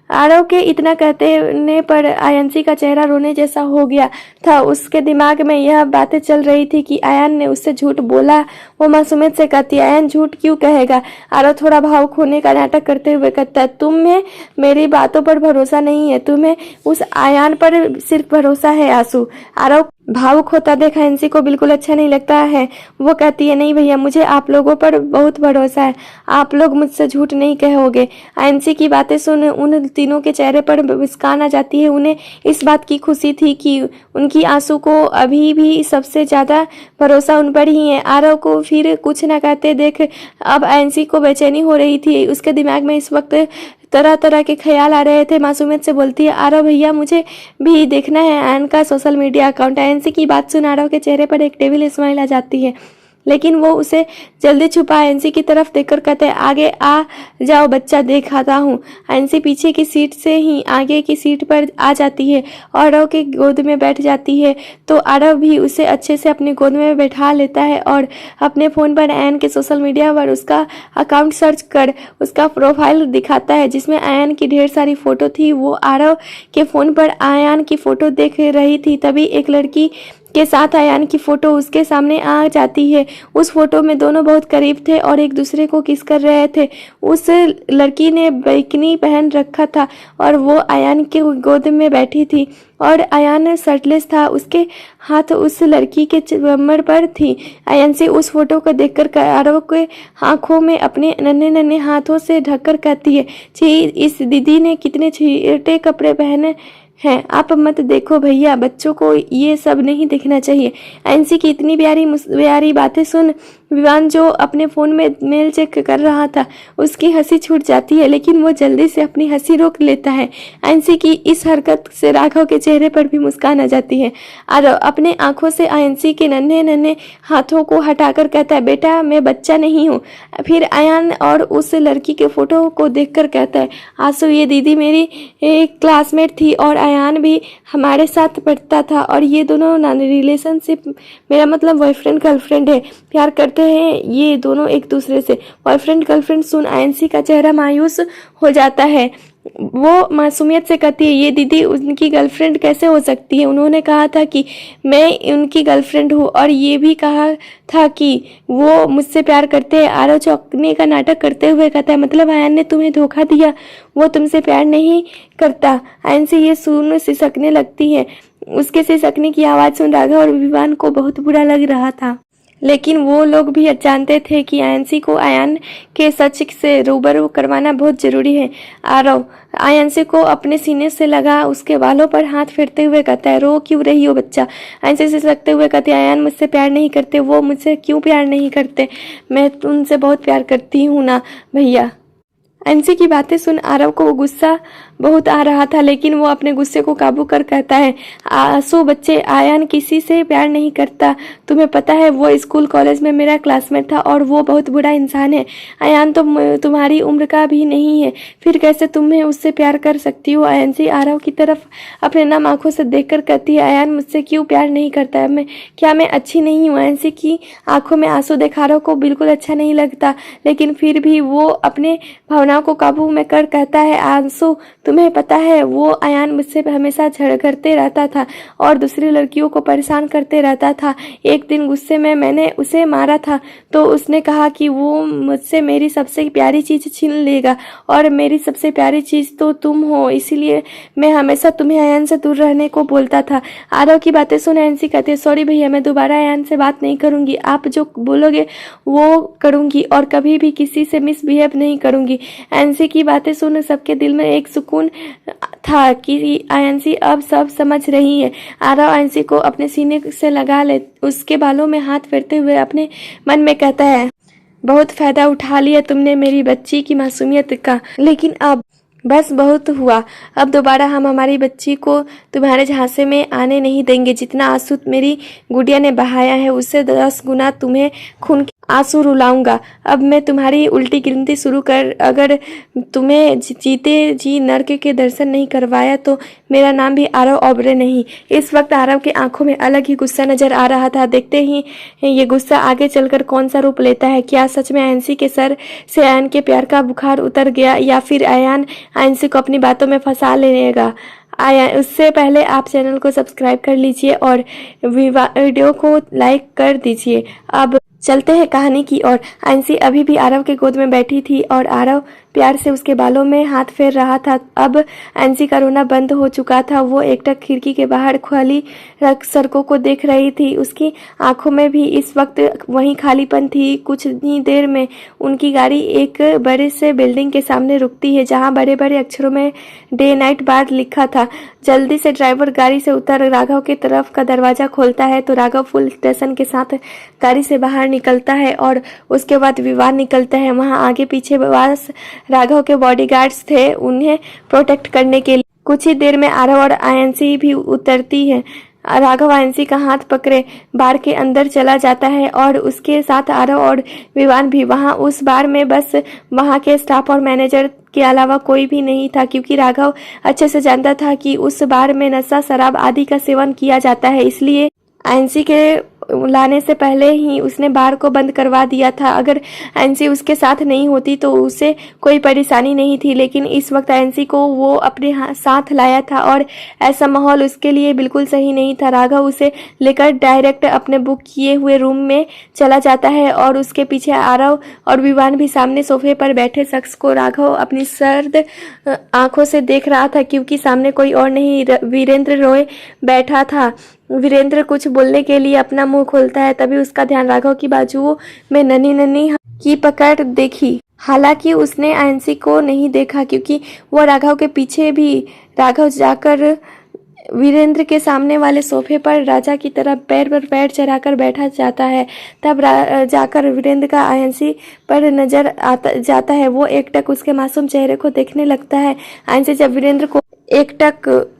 आरव के इतना कहने पर आयांशी का चेहरा रोने जैसा हो गया था। उसके दिमाग में यह बातें चल रही थी कि आयन ने उससे झूठ बोला। वो मासूमियत से कहती, आयन झूठ क्यों कहेगा? आरव थोड़ा भावुक होने का नाटक करते हुए कहता है, तुम्हें मेरी बातों पर भरोसा नहीं है, तुम्हें उस आयन पर सिर्फ भरोसा है आंसू। आरव भावुक होता देख आयांशी को बिल्कुल अच्छा नहीं लगता है। वो कहती है, नहीं भैया, मुझे आप लोगों पर बहुत भरोसा है, आप लोग मुझसे झूठ नहीं कहोगे। आयांशी की बातें सुन उन तीनों के चेहरे पर मुस्कान आ जाती है। उन्हें इस बात की खुशी थी कि उनकी आंसू को अभी भी सबसे ज्यादा भरोसा उन पर ही है। आरव को फिर कुछ न कहते देख अब आयांशी को बेचैनी हो रही थी। उसके दिमाग में इस वक्त तरह तरह के ख्याल आ रहे थे। मासूमियत से बोलती है, आरव भैया, मुझे भी देखना है आयन का सोशल मीडिया अकाउंट। आयांशी की बात सुन आरव के चेहरे पर एक डेविल स्माइल आ जाती है, लेकिन वो उसे जल्दी छुपा आयांशी की तरफ देखकर कहते हैं, आगे आ जाओ बच्चा, दिखाता हूँ। आयांशी पीछे की सीट से ही आगे की सीट पर आ जाती है और आरव के गोद में बैठ जाती है। तो आरव भी उसे अच्छे से अपनी गोद में बैठा लेता है और अपने फ़ोन पर आयन के सोशल मीडिया पर उसका अकाउंट सर्च कर उसका प्रोफाइल दिखाता है, जिसमें आयन की ढेर सारी फ़ोटो थी। वो आरव के फ़ोन पर आयन की फ़ोटो देख रही थी, तभी एक लड़की के साथ आयन की फोटो उसके सामने आ जाती है। उस फोटो में दोनों बहुत करीब थे और एक दूसरे को किस कर रहे थे। उस लड़की ने बिकिनी पहन रखा था और वो आयन के गोद में बैठी थी और आयन शर्टलेस था। उसके हाथ उस लड़की के कमर पर थी। आयन से उस फोटो को देखकर आरव के आंखों में अपने नन्हे नन्हे हाथों से ढककर कहती है, छी, इस दीदी ने कितने छोटे कपड़े पहने हैं। आप मत देखो भैया, बच्चों को ये सब नहीं देखना चाहिए। आयांशी की इतनी प्यारी बातें सुन विवान, जो अपने फ़ोन में मेल चेक कर रहा था, उसकी हंसी छूट जाती है, लेकिन वो जल्दी से अपनी हंसी रोक लेता है। आयांशी की इस हरकत से राघव के चेहरे पर भी मुस्कान आ जाती है। आरव अपने आंखों से आयांशी के नन्हे नन्हे हाथों को हटाकर कहता है, बेटा, मैं बच्चा नहीं हूँ। फिर आयन और उस लड़की के फोटो को देखकर कहता है, आंसू, ये दीदी मेरी एक क्लासमेट थी और आयन भी हमारे साथ पढ़ता था और ये दोनों रिलेशनशिप, मेरा मतलब बॉयफ्रेंड गर्लफ्रेंड है, प्यार करते हैं ये दोनों एक दूसरे से। बॉयफ्रेंड गर्लफ्रेंड सुन आयांशी का चेहरा मायूस हो जाता है। वो मासूमियत से कहती है, ये दीदी उनकी गर्लफ्रेंड कैसे हो सकती है? उन्होंने कहा था कि मैं उनकी गर्लफ्रेंड हूँ और ये भी कहा था कि वो मुझसे प्यार करते हैं। आरव चौंकने का नाटक करते हुए कहता है, मतलब आयन ने तुम्हें धोखा दिया, वो तुमसे प्यार नहीं करता? आयन से ये सुन सिसकने लगती है। उसके सिसकने की आवाज़ सुन राघव और विवान को बहुत बुरा लग रहा था, लेकिन वो लोग भी जानते थे कि आयांशी को आयन के सच से रूबरू करवाना बहुत जरूरी है। आरव आयांशी को अपने सीने से लगा उसके बालों पर हाथ फेरते हुए कहता है, रो क्यों रही हो बच्चा? आयांशी से लगते हुए कहती है, आयन मुझसे प्यार नहीं करते। वो मुझसे क्यों प्यार नहीं करते? मैं उनसे बहुत प्यार करती हूँ ना भैया। आयांशी की बातें सुन आरव को गुस्सा बहुत आ रहा था, लेकिन वो अपने गुस्से को काबू कर कहता है, आंसू बच्चे, आयन किसी से प्यार नहीं करता। तुम्हें पता है, वो स्कूल कॉलेज में मेरा क्लासमेट था और वो बहुत बुरा इंसान है। आयन तो तुम्हारी उम्र का भी नहीं है, फिर कैसे तुम्हें उससे प्यार कर सकती हो? आयांशी आरव की तरफ अपने नम आंखों से देखकर कहती है, आयन मुझसे क्यों प्यार नहीं करता है? क्या मैं अच्छी नहीं हूँ? आयांशी की आंखों में आंसू देख आरव को बिल्कुल अच्छा नहीं लगता, लेकिन फिर भी वो अपने भावनाओं को काबू में कर कहता है, आंसू, तुम्हें पता है, वो आयन मुझसे हमेशा झगड़ते रहता था और दूसरी लड़कियों को परेशान करते रहता था। एक दिन गुस्से में मैंने उसे मारा था तो उसने कहा कि वो मुझसे मेरी सबसे प्यारी चीज़ छीन लेगा और मेरी सबसे प्यारी चीज़ तो तुम हो, इसीलिए मैं हमेशा तुम्हें आयन से दूर रहने को बोलता था। आरव की बातें सुन आयांशी कहती है, सॉरी भैया, मैं दोबारा आयन से बात नहीं करूँगी। आप जो बोलोगे वो करूँगी और कभी भी किसी से मिसबिहेव नहीं करूँगी। आयांशी की बातें सुन सबके दिल में एक सुकून था कि आयांशी अब सब समझ रही है। आरव आयांशी को अपने सीने से लगा ले, उसके बालों में हाथ फेरते हुए अपने मन में कहता है, बहुत फायदा उठा लिया तुमने मेरी बच्ची की मासूमियत का, लेकिन अब बस बहुत हुआ। अब दोबारा हम हमारी बच्ची को तुम्हारे झांसे में आने नहीं देंगे। जितना आंसू मेरी गुड़िया ने बहाया है, उससे 10 गुना तुम्हें खून आंसू रुलाऊंगा। अब मैं तुम्हारी उल्टी गिनती शुरू कर, अगर तुम्हें जीते जी नर्क के दर्शन नहीं करवाया तो मेरा नाम भी आरव ओबरे नहीं। इस वक्त आरव की आंखों में अलग ही गुस्सा नजर आ रहा था। देखते ही ये गुस्सा आगे चलकर कौन सा रूप लेता है। क्या सच में आयंसी के सर से अयान के प्यार का बुखार उतर गया, या फिर अयान आयंसी को अपनी बातों में फंसा लेगा। उससे पहले आप चैनल को सब्सक्राइब कर लीजिए और वीडियो को लाइक कर दीजिए। अब चलते हैं कहानी की ओर। आयंसी अभी भी आरव के गोद में बैठी थी और आरव प्यार से उसके बालों में हाथ फेर रहा था। अब आयंसी का रोना बंद हो चुका था। वो एकटक खिड़की के बाहर खाली सड़कों को देख रही थी। उसकी आंखों में भी इस वक्त वही खालीपन थी। कुछ ही देर में उनकी गाड़ी एक बड़े से बिल्डिंग के सामने रुकती है, जहां बड़े बड़े अक्षरों में डे नाइट बार लिखा था। जल्दी से ड्राइवर गाड़ी से उतर राघव की तरफ का दरवाजा खोलता है तो राघव फुल स्टेशन के साथ गाड़ी से बाहर निकलता है और उसके बाद विवान निकलता है। वहां आगे पीछे बस राघव के बॉडीगार्ड्स थे उन्हें प्रोटेक्ट करने के लिए। कुछ ही देर में आरव और आयंसी भी उतरती है। राघव आयंसी का हाथ पकड़े बार के अंदर चला जाता है और उसके साथ आरव और विवान भी। वहां उस बार में बस वहां के स्टाफ और मैनेजर के अलावा कोई भी नहीं था, क्योंकि राघव अच्छे से जानता था कि उस बार में नशा शराब आदि का सेवन किया जाता है। इसलिए आयंसी के लाने से पहले ही उसने बार को बंद करवा दिया था। अगर आयंसी उसके साथ नहीं होती तो उसे कोई परेशानी नहीं थी, लेकिन इस वक्त आयंसी को वो अपने साथ लाया था और ऐसा माहौल उसके लिए बिल्कुल सही नहीं था। राघव उसे लेकर डायरेक्ट अपने बुक किए हुए रूम में चला जाता है और उसके पीछे आरव और विवान भी सामने सोफे पर बैठे शख्स को राघव अपनी सर्द आंखों से देख रहा था, क्योंकि सामने कोई और नहीं वीरेंद्र रॉय बैठा था। वीरेंद्र कुछ बोलने के लिए अपना मुंह खोलता है, तभी उसका ध्यान राघव की बाजुओं में नन्ही नन्ही की पकड़ देखी। हालांकि उसने आयंसी को नहीं देखा, क्योंकि वो राघव के पीछे भी। राघव जाकर वीरेंद्र के सामने वाले सोफे पर राजा की तरह पैर पर पैर चढ़ाकर बैठा जाता है। तब जाकर वीरेंद्र का आयंसी पर नजर जाता है। वो एकटक उसके मासूम चेहरे को देखने लगता है। आयंसी जब वीरेंद्र को एकटक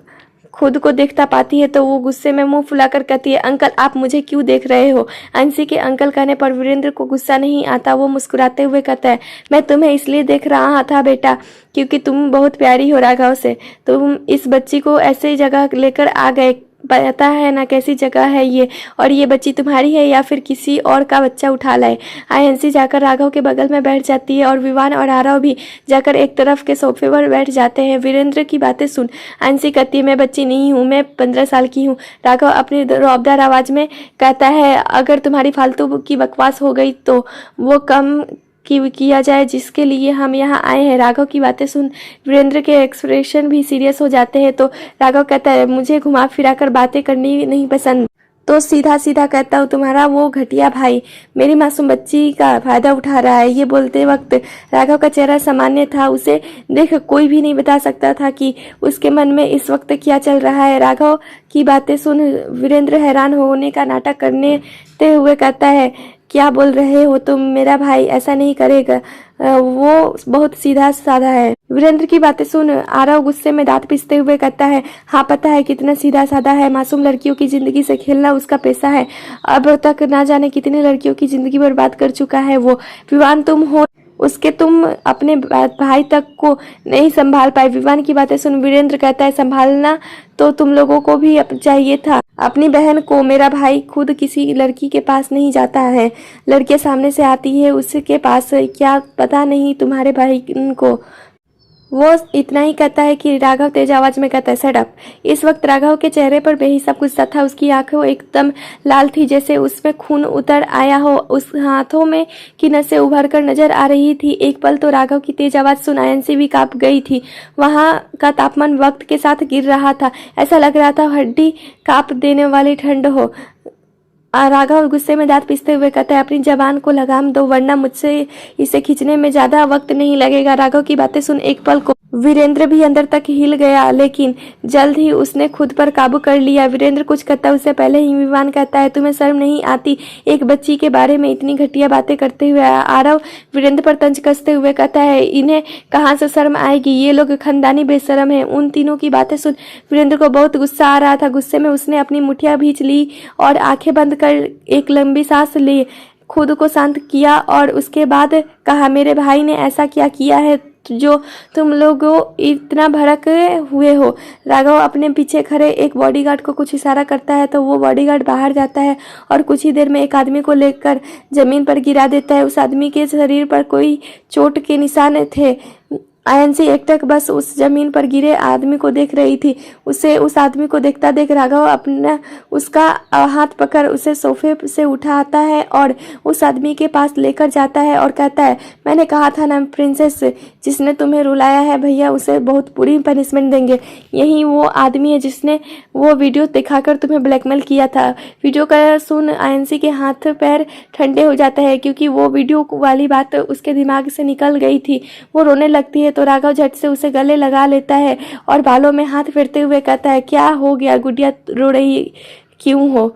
खुद को देखता पाती है तो वो गुस्से में मुंह फुलाकर कहती है, अंकल आप मुझे क्यों देख रहे हो। आयंसी के अंकल कहने पर वीरेंद्र को गुस्सा नहीं आता। वो मुस्कुराते हुए कहता है, मैं तुम्हें इसलिए देख रहा था बेटा क्योंकि तुम बहुत प्यारी हो राघव से। तुम इस बच्ची को ऐसे जगह लेकर आ गए, पता है ना कैसी जगह है ये, और ये बच्ची तुम्हारी है या फिर किसी और का बच्चा उठा लाए। आयंसी जाकर राघव के बगल में बैठ जाती है और विवान और आरव भी जाकर एक तरफ के सोफे पर बैठ जाते हैं। वीरेंद्र की बातें सुन आयंसी कहती है, मैं बच्ची नहीं हूँ, मैं 15 साल की हूँ। राघव अपनी रौबदार आवाज में कहता है, अगर तुम्हारी फालतू की बकवास हो गई तो वो कम किया जाए जिसके लिए हम यहाँ आए हैं। राघव की बातें सुन वीरेंद्र के एक्सप्रेशन भी सीरियस हो जाते हैं। तो राघव कहता है, मुझे घुमा फिरा कर बातें करनी नहीं पसंद, तो सीधा सीधा कहता हूँ तुम्हारा वो घटिया भाई मेरी मासूम बच्ची का फायदा उठा रहा है। ये बोलते वक्त राघव का चेहरा सामान्य था। उसे देख कोई भी नहीं बता सकता था कि उसके मन में इस वक्त क्या चल रहा है। राघव की बातें सुन वीरेंद्र हैरान होने का नाटक करते हुए कहता है, क्या बोल रहे हो तुम, मेरा भाई ऐसा नहीं करेगा, वो बहुत सीधा साधा है। वीरेंद्र की बातें सुन आरव गुस्से में दांत पीसते हुए कहता है, हाँ पता है कितना सीधा साधा है, मासूम लड़कियों की जिंदगी से खेलना उसका पेशा है। अब तक ना जाने कितनी लड़कियों की जिंदगी बर्बाद कर चुका है वो। विवान तुम हो उसके, तुम अपने भाई तक को नहीं संभाल पाए। विवान की बातें सुन वीरेंद्र कहता है, संभालना तो तुम लोगों को भी चाहिए था अपनी बहन को। मेरा भाई खुद किसी लड़की के पास नहीं जाता है, लड़कियां सामने से आती है उसके पास, क्या पता नहीं तुम्हारे भाई को। वो इतना ही कहता है कि राघव तेज आवाज में कहता है, शट अप। इस वक्त राघव के चेहरे पर बेहिसाब गुस्सा था। उसकी आंखें एकदम लाल थी, जैसे उसमें खून उतर आया हो। उस हाथों में की नसें उभर कर नजर आ रही थी। एक पल तो राघव की तेज आवाज सुन आयंसी भी कांप गई थी। वहां का तापमान वक्त के साथ गिर रहा था। ऐसा लग रहा था हड्डी कांप देने वाली ठंड हो। राघव गुस्से में दांत पीसते हुए कहता है, अपनी जबान को लगाम दो वरना मुझसे इसे खींचने में ज्यादा वक्त नहीं लगेगा। राघव की बातें सुन एक पल को वीरेंद्र भी अंदर तक हिल गया, लेकिन जल्द ही उसने खुद पर काबू कर लिया। वीरेंद्र कुछ कहता उससे पहले ही विवान कहता है, तुम्हें शर्म नहीं आती एक बच्ची के बारे में इतनी घटिया बातें करते हुए। आरव वीरेंद्र पर तंज कसते हुए कहता है, इन्हें कहाँ से शर्म आएगी, ये लोग खानदानी बेशर्म है। उन तीनों की बातें सुन वीरेंद्र को बहुत गुस्सा आ रहा था। गुस्से में उसने अपनी मुठिया भींच ली और आंखें बंद कर एक लंबी सांस ली। खुद को शांत किया और उसके बाद कहा, मेरे भाई ने ऐसा क्या किया है जो तुम लोग इतना भड़क हुए हो। राघव अपने पीछे खड़े एक बॉडीगार्ड को कुछ इशारा करता है तो वो बॉडीगार्ड बाहर जाता है और कुछ ही देर में एक आदमी को लेकर जमीन पर गिरा देता है। उस आदमी के शरीर पर कोई चोट के निशान थे। आयांशी एकटक बस उस जमीन पर गिरे आदमी को देख रही थी। उसे उस आदमी को देखता देख राघव अपना उसका हाथ पकड़ उसे सोफे से उठाता है और उस आदमी के पास लेकर जाता है और कहता है, मैंने कहा था ना प्रिंसेस, जिसने तुम्हें रुलाया है भैया उसे बहुत बुरी पनिशमेंट देंगे। यही वो आदमी है जिसने वो वीडियो दिखाकर तुम्हें ब्लैकमेल किया था। वीडियो का सुन आयांशी के हाथ पैर ठंडे हो जाता है क्योंकि वो वीडियो वाली बात उसके दिमाग से निकल गई थी। वो रोने लगती है तो राघव झट से उसे गले लगा लेता है और बालों में हाथ फेरते हुए कहता है, क्या हो गया गुड़िया, रो रही क्यों हो।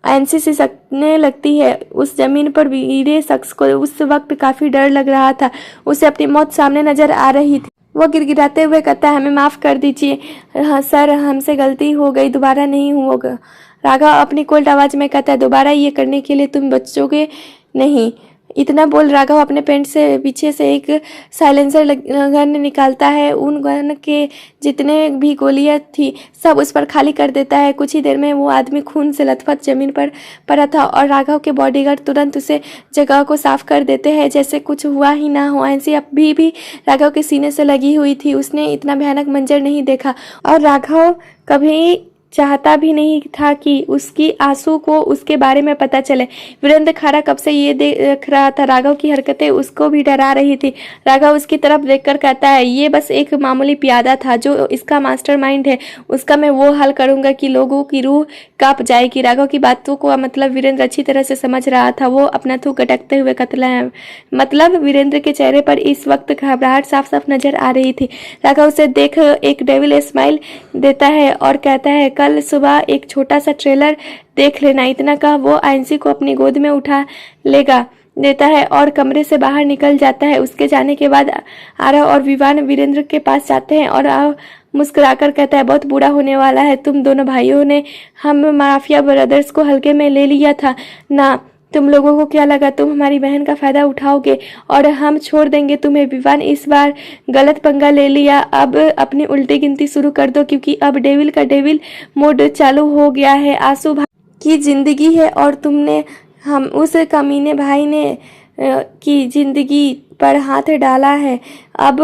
आयांशी सिसकने लगती है। उस जमीन पर गिरे शख्स को उस वक्त काफी डर लग रहा था। उसे अपनी मौत सामने नजर आ रही थी। वो गिड़गिड़ाते हुए कहता है, हमें माफ कर दीजिए। हाँ सर, हमसे गलती हो गई, दोबारा नहीं होगा। राघव अपनी कोल्ड आवाज में कहता है, दोबारा ये करने के लिए तुम बचोगे नहीं। इतना बोल राघव अपने पेंट से पीछे से एक साइलेंसर गन निकालता है। उन गन के जितने भी गोलियां थी सब उस पर खाली कर देता है। कुछ ही देर में वो आदमी खून से लथपथ जमीन पर पड़ा था और राघव के बॉडीगार्ड तुरंत उसे जगह को साफ कर देते हैं जैसे कुछ हुआ ही ना हो। ऐसी अभी भी राघव के सीने से लगी हुई थी। उसने इतना भयानक मंजर नहीं देखा और राघव कभी चाहता भी नहीं था कि उसकी आंसू को उसके बारे में पता चले। वीरेंद्र खारा कब से ये देख रहा था। राघव की हरकतें उसको भी डरा रही थी। राघव उसकी तरफ देखकर कहता है, ये बस एक मामूली प्यादा था, जो इसका मास्टरमाइंड है उसका मैं वो हाल करूंगा कि लोगों की रूह कांप जाएगी। राघव की बातों को मतलब वीरेंद्र अच्छी तरह से समझ रहा था। वो अपना थूक अटकते हुए कतला है। मतलब वीरेंद्र के चेहरे पर इस वक्त घबराहट साफ साफ नजर आ रही थी। राघव उसे देख एक डेविल स्माइल देता है और कहता है, कल सुबह एक छोटा सा ट्रेलर देख लेना। इतना कहा वो आयांशी को अपनी गोद में उठा लेगा देता है और कमरे से बाहर निकल जाता है। उसके जाने के बाद आरव और विवान वीरेंद्र के पास जाते हैं और आरव मुस्कुराकर कहता है, बहुत बुरा होने वाला है। तुम दोनों भाइयों ने हम माफिया ब्रदर्स को हल्के में ले लिया था ना। तुम लोगों को क्या लगा तुम हमारी बहन का फायदा उठाओगे और हम छोड़ देंगे तुम्हें। विवान इस बार गलत पंगा ले लिया। अब अपनी उल्टी गिनती शुरू कर दो क्योंकि अब डेविल का डेविल मोड चालू हो गया है। आंसू भाई की जिंदगी है और तुमने हम उस कमीने भाई ने की जिंदगी पर हाथ डाला है। अब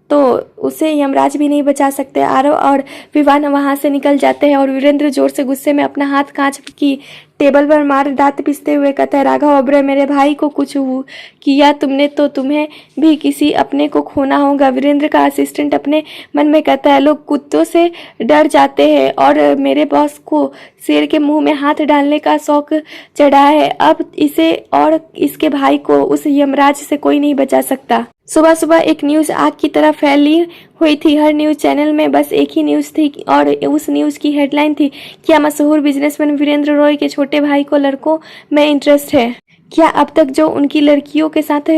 तो उसे यमराज भी नहीं बचा सकते। आरव और विवान वहां से निकल जाते हैं और वीरेंद्र जोर से गुस्से में अपना हाथ कांच की टेबल पर मार दांत पीसते हुए कहता है, राघव अब्रे, मेरे भाई को कुछ किया तुमने तो तुम्हें भी किसी अपने को खोना होगा। वीरेंद्र का असिस्टेंट अपने मन में कहता है, लोग कुत्तों से डर जाते हैं और मेरे बॉस को शेर के मुंह में हाथ डालने का शौक चढ़ा है। अब इसे और इसके भाई को उस यमराज से कोई नहीं बचा सकता। सुबह सुबह एक न्यूज आग की तरह फैली हुई थी। हर न्यूज चैनल में बस एक ही न्यूज थी और उस न्यूज की हेडलाइन थी, क्या मशहूर बिजनेसमैन वीरेंद्र रॉय के छोटे भाई को लड़कों में इंटरेस्ट है। क्या अब तक जो उनकी लड़कियों के साथ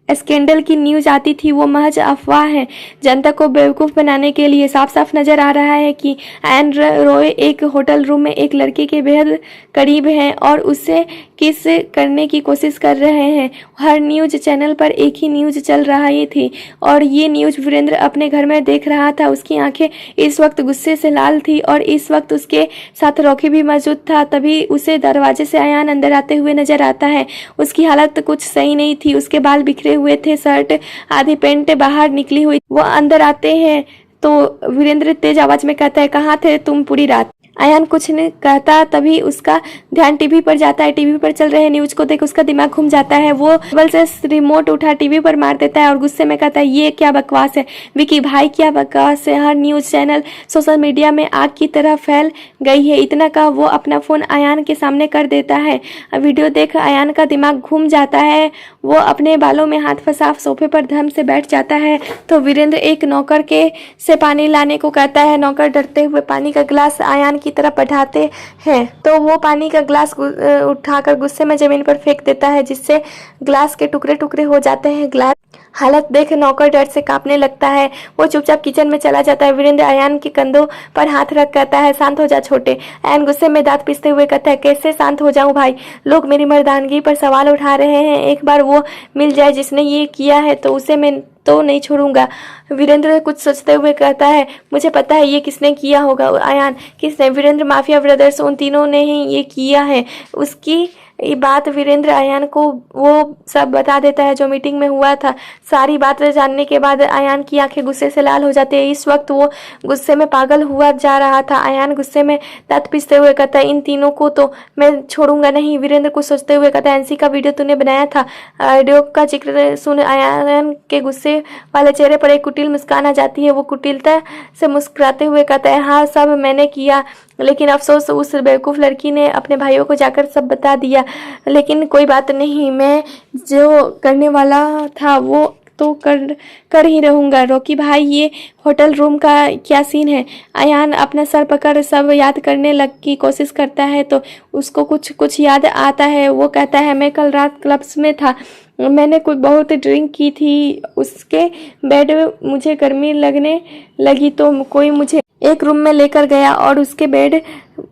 स्कैंडल की न्यूज आती थी वो महज अफवाह है, जनता को बेवकूफ बनाने के लिए। साफ साफ नजर आ रहा है कि एन रॉय एक होटल रूम में एक लड़के के बेहद करीब हैं और उससे किस करने की कोशिश कर रहे हैं। हर न्यूज चैनल पर एक ही न्यूज चल रही थी और ये न्यूज वीरेंद्र अपने घर में देख रहा था। उसकी आंखें इस वक्त गुस्से से लाल थी और इस वक्त उसके साथ रॉकी भी मौजूद था। तभी उसे दरवाजे से अयान अंदर आते हुए नजर आता है। उसकी हालत कुछ सही नहीं थी। उसके बाल बिखरे हुए थे, शर्ट आधी पेंट बाहर निकली हुई। वो अंदर आते हैं तो वीरेंद्र तेज आवाज में कहता है, कहाँ थे तुम पूरी रात। अयान कुछ नहीं कहता, तभी उसका ध्यान टीवी पर जाता है। टीवी पर चल रहे न्यूज को देख उसका दिमाग घूम जाता है। वो टेबल से रिमोट उठा टीवी पर मार देता है और गुस्से में कहता है, ये क्या बकवास है विकी भाई, क्या बकवास है। हर न्यूज चैनल सोशल मीडिया में आग की तरह फैल गई है। इतना का वो अपना फोन अयान के सामने कर देता है। वीडियो देख अयान का दिमाग घूम जाता है। वो अपने बालों में हाथ फंसा सोफे पर धम से बैठ जाता है तो वीरेंद्र एक नौकर के से पानी लाने को कहता है। नौकर डरते हुए पानी का गिलास अयान की तरफ बढ़ाते हैं तो वो पानी का ग्लास उठाकर गुस्से में जमीन पर फेंक देता है जिससे ग्लास के टुकड़े टुकड़े हो जाते हैं। ग्लास हालत देख नौकर डर से कांपने लगता है। वो चुपचाप किचन में चला जाता है। वीरेंद्र अयान के कंधों पर हाथ रख कहता है, शांत हो जा छोटे। अयान गुस्से में दांत पीसते हुए कहता है, कैसे शांत हो जाऊं भाई, लोग मेरी मर्दानगी पर सवाल उठा रहे हैं। एक बार वो मिल जाए जिसने ये किया है तो उसे मैं तो नहीं छोड़ूंगा। वीरेंद्र कुछ सोचते हुए कहता है, मुझे पता है ये किसने किया होगा। अयान, किसने? वीरेंद्र, माफिया ब्रदर्स, उन तीनों ने ही ये किया है। उसकी ये बात वीरेंद्र अयान को वो सब बता देता है जो मीटिंग में हुआ था। सारी बात जानने के बाद अयान की आंखें गुस्से से लाल हो जाती है। इस वक्त वो गुस्से में पागल हुआ जा रहा था। अयान गुस्से में दांत पीसते हुए कहता है, इन तीनों को तो मैं छोड़ूंगा नहीं। वीरेंद्र कुछ सोचते हुए कहता है, एनसी का वीडियो तूने बनाया था। वीडियो का जिक्र सुन अयान के गुस्से वाले चेहरे पर एक कुटिल मुस्कान आ जाती है। वो कुटिलता से मुस्कुराते हुए कहता है, हाँ सब मैंने किया, लेकिन अफसोस उस बेवकूफ़ लड़की ने अपने भाइयों को जाकर सब बता दिया। लेकिन कोई बात नहीं, मैं जो करने वाला था वो तो कर ही रहूँगा। रॉकी भाई, ये होटल रूम का क्या सीन है? अयान अपना सर पकड़ सब याद करने की कोशिश करता है तो उसको कुछ याद आता है। वो कहता है, मैं कल रात क्लब्स में था, मैंने कुछ बहुत ड्रिंक की थी। उसके बेड मुझे गर्मी लगने लगी तो कोई मुझे एक रूम में लेकर गया और उसके बेड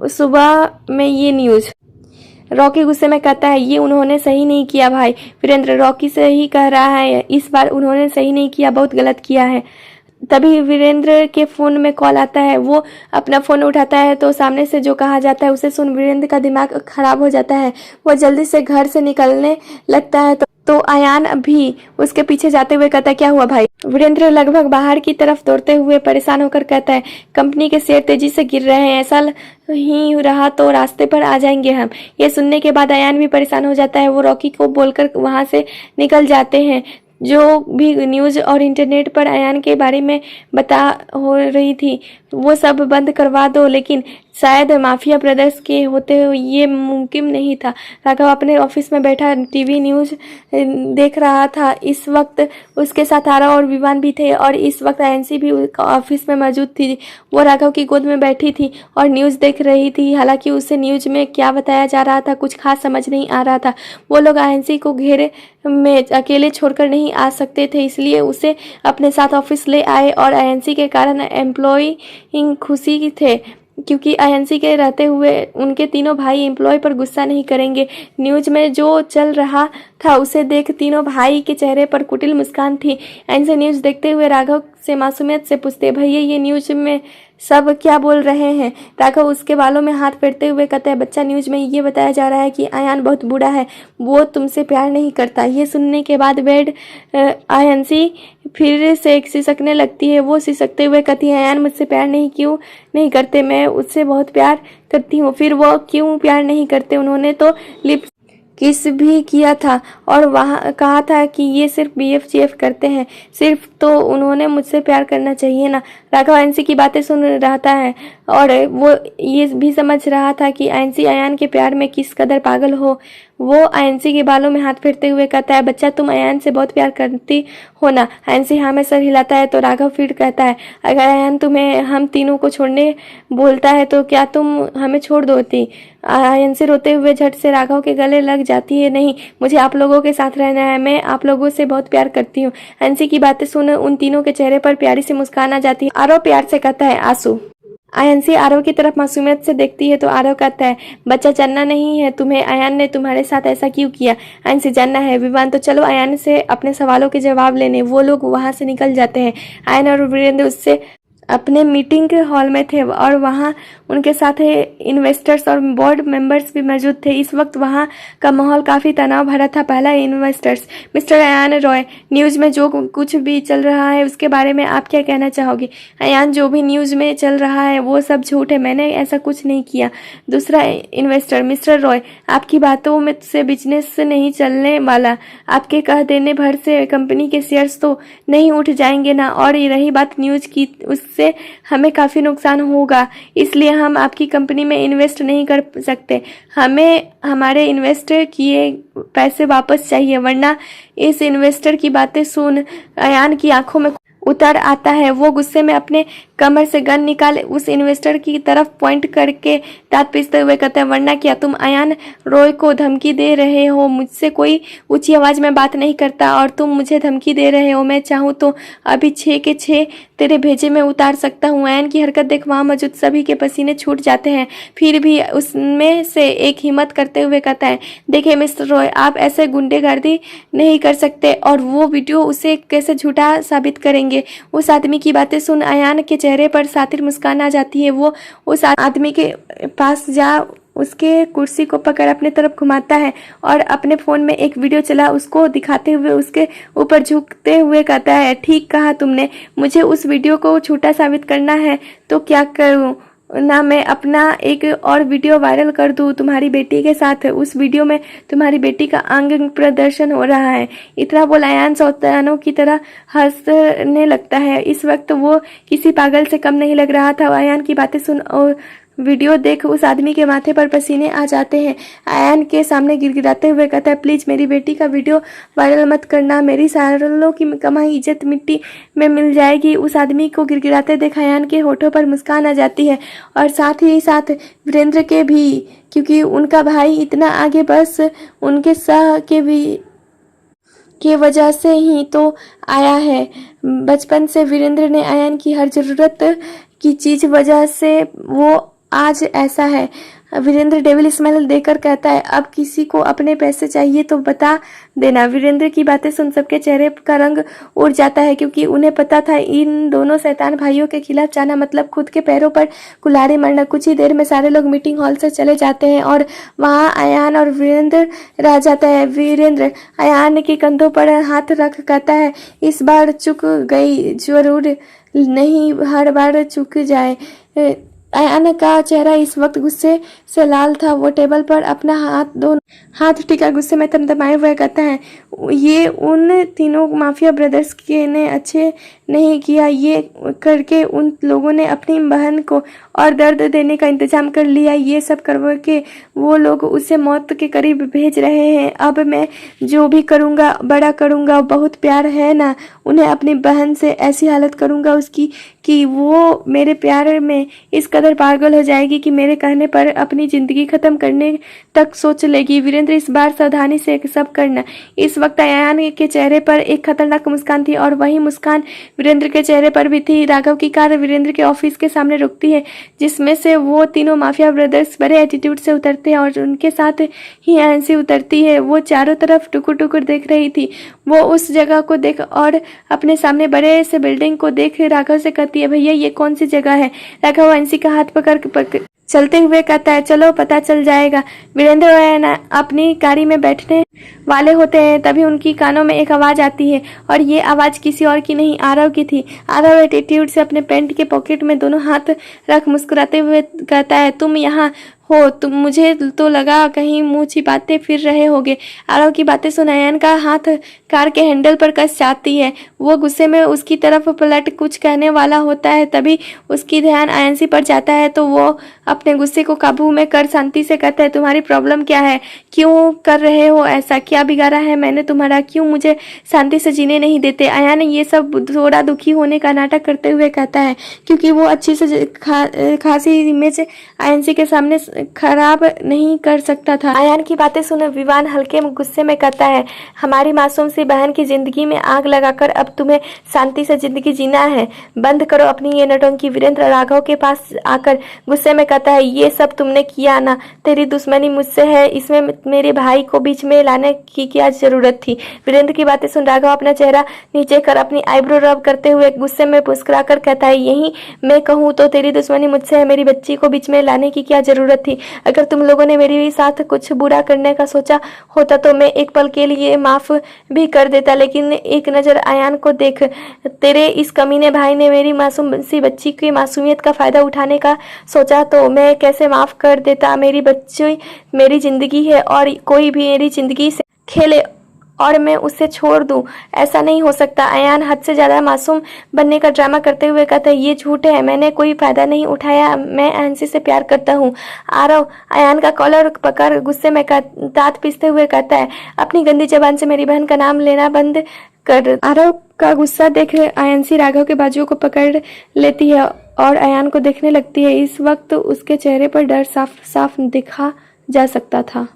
सुबह में ये न्यूज़। रॉकी गुस्से में कहता है, ये उन्होंने सही नहीं किया भाई। वीरेंद्र, रॉकी से ही कह रहा है, इस बार उन्होंने सही नहीं किया, बहुत गलत किया है। तभी वीरेंद्र के फ़ोन में कॉल आता है। वो अपना फ़ोन उठाता है तो सामने से जो कहा जाता है उसे सुन वीरेंद्र का दिमाग खराब हो जाता है। वो जल्दी से घर से निकलने लगता है तो अयान भी उसके पीछे जाते हुए कहता है, क्या हुआ भाई? वीरेंद्र लगभग बाहर की तरफ दौड़ते हुए परेशान होकर कहता है, कंपनी के शेयर तेजी से गिर रहे हैं, ऐसा ही रहा तो रास्ते पर आ जाएंगे हम। ये सुनने के बाद अयान भी परेशान हो जाता है। वो रॉकी को बोलकर वहां से निकल जाते हैं। जो भी न्यूज़ और इंटरनेट पर अयान के बारे में बता हो रही थी वो सब बंद करवा दो, लेकिन शायद माफिया ब्रदर्स के होते हुए ये मुमकिन नहीं था। राघव अपने ऑफिस में बैठा टीवी न्यूज़ देख रहा था। इस वक्त उसके साथ आरा और विवान भी थे और इस वक्त आयंसी भी ऑफिस में मौजूद थी। वो राघव की गोद में बैठी थी और न्यूज़ देख रही थी। हालांकि उसे न्यूज़ में क्या बताया जा रहा था कुछ खास समझ नहीं आ रहा था। वो लोग आयंसी को घेरे में अकेले छोड़कर नहीं आ सकते थे, इसलिए उसे अपने साथ ऑफिस ले आए और आयंसी के कारण एम्प्लॉय खुशी थे, क्योंकि आयंसी के रहते हुए उनके तीनों भाई एम्प्लॉय पर गुस्सा नहीं करेंगे। न्यूज में जो चल रहा था उसे देख तीनों भाई के चेहरे पर कुटिल मुस्कान थी। आयंसी न्यूज देखते हुए राघव से मासूमियत से पूछते, भैया ये न्यूज में सब क्या बोल रहे हैं? राघव उसके बालों में हाथ फेरते हुए कहता है, बच्चा न्यूज में ये बताया जा रहा है कि अयान बहुत बूढ़ा है, वो तुमसे प्यार नहीं करता। ये सुनने के बाद बेड आयंसी फिर से सिसकने लगती है। वो सिसकते हुए कहती है, अयान मुझसे प्यार क्यों नहीं करते? मैं उससे बहुत प्यार करती हूँ। फिर वो क्यों प्यार नहीं करते? उन्होंने तो लिप किस भी किया था और वहाँ कहा था कि ये सिर्फ BFGF करते हैं, सिर्फ तो उन्होंने मुझसे प्यार करना चाहिए ना। राघव आयंसी की बातें सुन रहा है और वो ये भी समझ रहा था कि आयंसी अयान के प्यार में किस कदर पागल हो। वो आयंसी के बालों में हाथ फेरते हुए कहता है, बच्चा तुम अयान से बहुत प्यार करती हो ना? आयंसी हाँ में सर हिलाता है तो राघव फिर कहता है, अगर अयान तुम्हें हम तीनों को छोड़ने बोलता है तो क्या तुम हमें छोड़ दोती? आयंसी रोते हुए झट से राघव के गले लग जाती है, नहीं, मुझे आप लोगों के साथ रहना है, मैं आप लोगों से बहुत प्यार करती हूँ। आयंसी की बातें सुन उन तीनों के चेहरे पर प्यारी सी मुस्कान आ जाती है। आरव प्यार से कहता है, आंसू। आयंसी आरव की तरफ मासूमियत से देखती है तो आरव कहता है, बच्चा जानना नहीं है तुम्हें अयान ने तुम्हारे साथ ऐसा क्यों किया? आयंसी जानना है। विवान, तो चलो अयान से अपने सवालों के जवाब लेने। वो लोग वहां से निकल जाते हैं। अयान और वीरेंद्र उससे अपने मीटिंग के हॉल में थे और वहाँ उनके साथ इन्वेस्टर्स और बोर्ड मेंबर्स भी मौजूद थे। इस वक्त वहाँ का माहौल काफ़ी तनाव भरा था। पहला investors, mister Ayan Roy, news में जो कुछ भी चल रहा है उसके बारे में आप क्या कहना चाहोगे? अयान, जो भी न्यूज़ में चल रहा है वो सब झूठ है, मैंने ऐसा कुछ नहीं किया। दूसरा इन्वेस्टर, मिस्टर रॉय, आपकी बातों में से बिजनेस नहीं चलने वाला, आपके कह देने भर से कंपनी के शेयर्स तो नहीं उठ जाएंगे ना? और रही बात न्यूज़ की, उससे हमें काफ़ी नुकसान होगा, इसलिए हम आपकी कंपनी में इन्वेस्ट नहीं कर सकते। हमें हमारे इन्वेस्ट किए पैसे वापस चाहिए, वरना इस इन्वेस्टर की बातें सुन अयान की आंखों में उतर आता है। वो गुस्से में अपने कमर से गन निकाल उस इन्वेस्टर की तरफ पॉइंट करके दांत पीसते हुए कहता है, वरना क्या तुम अयान रॉय को धमकी दे रहे हो? मुझसे कोई ऊंची आवाज में बात नहीं करता और तुम मुझे धमकी दे रहे हो। मैं चाहूँ तो अभी 6 के 6 तेरे भेजे में उतार सकता हूँ। अयान की हरकत देख वहाँ मौजूद सभी के पसीने छूट जाते हैं। फिर भी उसमें से एक हिम्मत करते हुए कहता है, देखिए मिस्टर रॉय, आप ऐसे गुंडेगर्दी नहीं कर सकते। और वो वीडियो उसे कैसे झूठा साबित करेंगे? उस आदमी की बातें सुन अयान के चेहरे पर सातिर मुस्कान आ जाती है। वो उस आदमी के पास जा उसके कुर्सी को पकड़ अपने तरफ घुमाता है और अपने फ़ोन में एक वीडियो चला उसको दिखाते हुए उसके ऊपर झुकते हुए कहता है, ठीक कहा तुमने, मुझे उस वीडियो को झूठा साबित करना है तो क्या करूं ना, मैं अपना एक और वीडियो वायरल कर दूं तुम्हारी बेटी के साथ। उस वीडियो में तुम्हारी बेटी का अंग प्रदर्शन हो रहा है। इतना बोल अयान सौतानों की तरह हंसने लगता है। इस वक्त वो किसी पागल से कम नहीं लग रहा था। अयान की बातें सुन और वीडियो देख उस आदमी के माथे पर पसीने आ जाते हैं। अयान के सामने गिड़गिड़ाते हुए कहता है, प्लीज़ मेरी बेटी का वीडियो वायरल मत करना, मेरी सालों की कमाई इज्जत मिट्टी में मिल जाएगी। उस आदमी को गिड़गिड़ाते देख अयान के होठों पर मुस्कान आ जाती है और साथ ही साथ वीरेंद्र के भी, क्योंकि उनका भाई इतना आगे बस उनके सह के भी की वजह से ही तो आया है। बचपन से वीरेंद्र ने अयान की हर ज़रूरत की चीज़ वजह से वो आज ऐसा है। वीरेंद्र डेविल स्माइल देकर कहता है, अब किसी को अपने पैसे चाहिए तो बता देना। वीरेंद्र की बातें सुन सबके चेहरे का रंग उड़ जाता है, क्योंकि उन्हें पता था इन दोनों शैतान भाइयों के खिलाफ जाना मतलब खुद के पैरों पर कुल्हाड़ी मारना। कुछ ही देर में सारे लोग मीटिंग हॉल से चले जाते हैं और वहाँ अयान और वीरेंद्र रह जाता है। वीरेंद्र अयान के कंधों पर हाथ रख कहता है, इस बार चुक गई, जरूर नहीं हर बार चुक जाए। अयान का चेहरा इस वक्त गुस्से से लाल था। वो टेबल पर अपना दोनों हाथ टिका गुस्से में थमथमाए हुए कहता है, ये उन तीनों माफिया ब्रदर्स के ने अच्छे नहीं किया। ये करके उन लोगों ने अपनी बहन को और दर्द देने का इंतजाम कर लिया। ये सब करके वो लोग उसे मौत के करीब भेज रहे हैं। अब मैं जो भी करूँगा बड़ा करूँगा। बहुत प्यार है ना उन्हें अपनी बहन से, ऐसी हालत करूँगा उसकी कि वो मेरे प्यार में इस कदर पागल हो जाएगी कि मेरे कहने पर अपनी ज़िंदगी ख़त्म करने तक सोच लेगी। वीरेंद्र, इस बार सावधानी से सब करना। इस वक्त अयान के चेहरे पर एक खतरनाक मुस्कान थी और वही मुस्कान वीरेंद्र के चेहरे पर भी थी। राघव की कार वीरेंद्र के ऑफिस के सामने रुकती है, जिसमें से वो तीनों माफिया ब्रदर्स बड़े एटीट्यूड से उतरते हैं और उनके साथ ही एनसी उतरती है। वो चारों तरफ टुकुर टुकुर देख रही थी। वो उस जगह को देख और अपने सामने बड़े से बिल्डिंग को देख राघव से कहती है, भैया ये कौन सी जगह है? राघव एनसी का हाथ पकड़ चलते हुए कहता है, चलो पता चल जाएगा। वीरेंद्र अपनी गाड़ी में बैठने वाले होते हैं, तभी उनकी कानों में एक आवाज़ आती है और ये आवाज़ किसी और की नहीं, आरव की थी। आरव एटीट्यूड से अपने पैंट के पॉकेट में दोनों हाथ रख मुस्कुराते हुए कहता है, तुम यहाँ हो? तुम, मुझे तो लगा कहीं मुंह छिपाते फिर रहे होगे। आरव की बातें सुन अयान का हाथ कार के हैंडल पर कस जाती है। वो गुस्से में उसकी तरफ पलट कुछ कहने वाला होता है, तभी उसकी ध्यान अयान पर जाता है तो वो अपने गुस्से को काबू में कर शांति से कहता है, तुम्हारी प्रॉब्लम क्या है? क्यों कर रहे हो ऐसा? क्या बिगाड़ा है मैंने तुम्हारा? क्यों मुझे शांति से जीने नहीं देते? अयान ये सब थोड़ा दुखी होने का नाटक करते हुए कहता है, क्योंकि वो अच्छी से खासी इमेज अयान के सामने खराब नहीं कर सकता था। अयान की बातें सुने विवान हल्के गुस्से में कहता है, हमारी मासूम सी बहन की जिंदगी में आग लगाकर अब तुम्हें शांति से जिंदगी जीना है? बंद करो अपनी ये नौटंकी। वीरेंद्र राघव के पास आकर गुस्से में कहता है, ये सब तुमने किया ना? तेरी दुश्मनी मुझसे है, इसमें मेरे भाई को बीच में लाने की क्या जरूरत थी? वीरेंद्र की बातें सुन राघव अपना चेहरा नीचे कर अपनी आईब्रो रब करते हुए गुस्से में मुस्कुरा कर कहता है, यही मैं कहूँ तो तेरी दुश्मनी मुझसे है, मेरी बच्ची को बीच में लाने की क्या जरूरत थी? अगर तुम लोगों ने मेरे साथ कुछ बुरा करने का सोचा होता तो मैं एक पल के लिए माफ भी कर देता, लेकिन एक नजर अयान को देख। तेरे इस कमीने भाई ने मेरी मासूम सी बच्ची की मासूमियत का फायदा उठाने का सोचा तो मैं कैसे माफ कर देता? मेरी बच्ची मेरी जिंदगी है और कोई भी मेरी जिंदगी से खेले और मैं उसे छोड़ दूं, ऐसा नहीं हो सकता। अयान हद से ज्यादा मासूम बनने का ड्रामा करते हुए कहता है, ये झूठ है, मैंने कोई फायदा नहीं उठाया, मैं एनसी से प्यार करता हूँ। आरव अयान का कॉलर पकड़ गुस्से में दांत पीसते हुए कहता है, अपनी गंदी जबान से मेरी बहन का नाम लेना बंद कर। आरव का गुस्सा देख आयांशी राघव के बाजुओं को पकड़ लेती है और अयान को देखने लगती है। इस वक्त उसके चेहरे पर डर साफ साफ दिखा जा सकता था।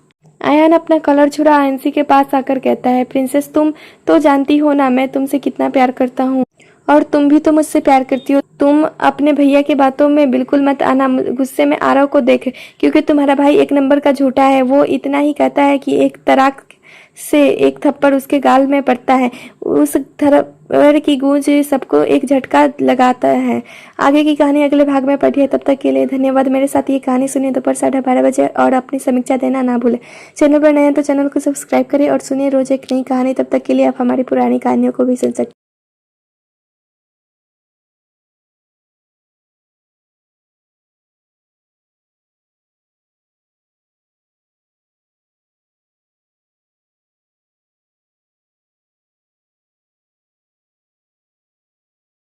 अयान अपना कलर छुड़ा आयांशी के पास आकर कहता है, प्रिंसेस तुम तो जानती हो ना मैं तुमसे कितना प्यार करता हूँ और तुम भी तो मुझसे प्यार करती हो। तुम अपने भैया की बातों में बिल्कुल मत आना। गुस्से में आरव को देख, क्योंकि तुम्हारा भाई एक नंबर का झूठा है। वो इतना ही कहता है कि एक तराक से एक थप्पड़ उसके गाल में पड़ता है। उस थप्पड़ की गूंज सबको एक झटका लगाता है। आगे की कहानी अगले भाग में पढ़िए। तब तक के लिए धन्यवाद। मेरे साथ ये कहानी सुनिए दोपहर 12:30 बजे और अपनी समीक्षा देना ना भूलें। चैनल पर नए हैं तो चैनल को सब्सक्राइब करिए और सुनिए रोज एक नई कहानी। तब तक के लिए आप हमारी पुरानी कहानियों को भी सुन सकते हैं।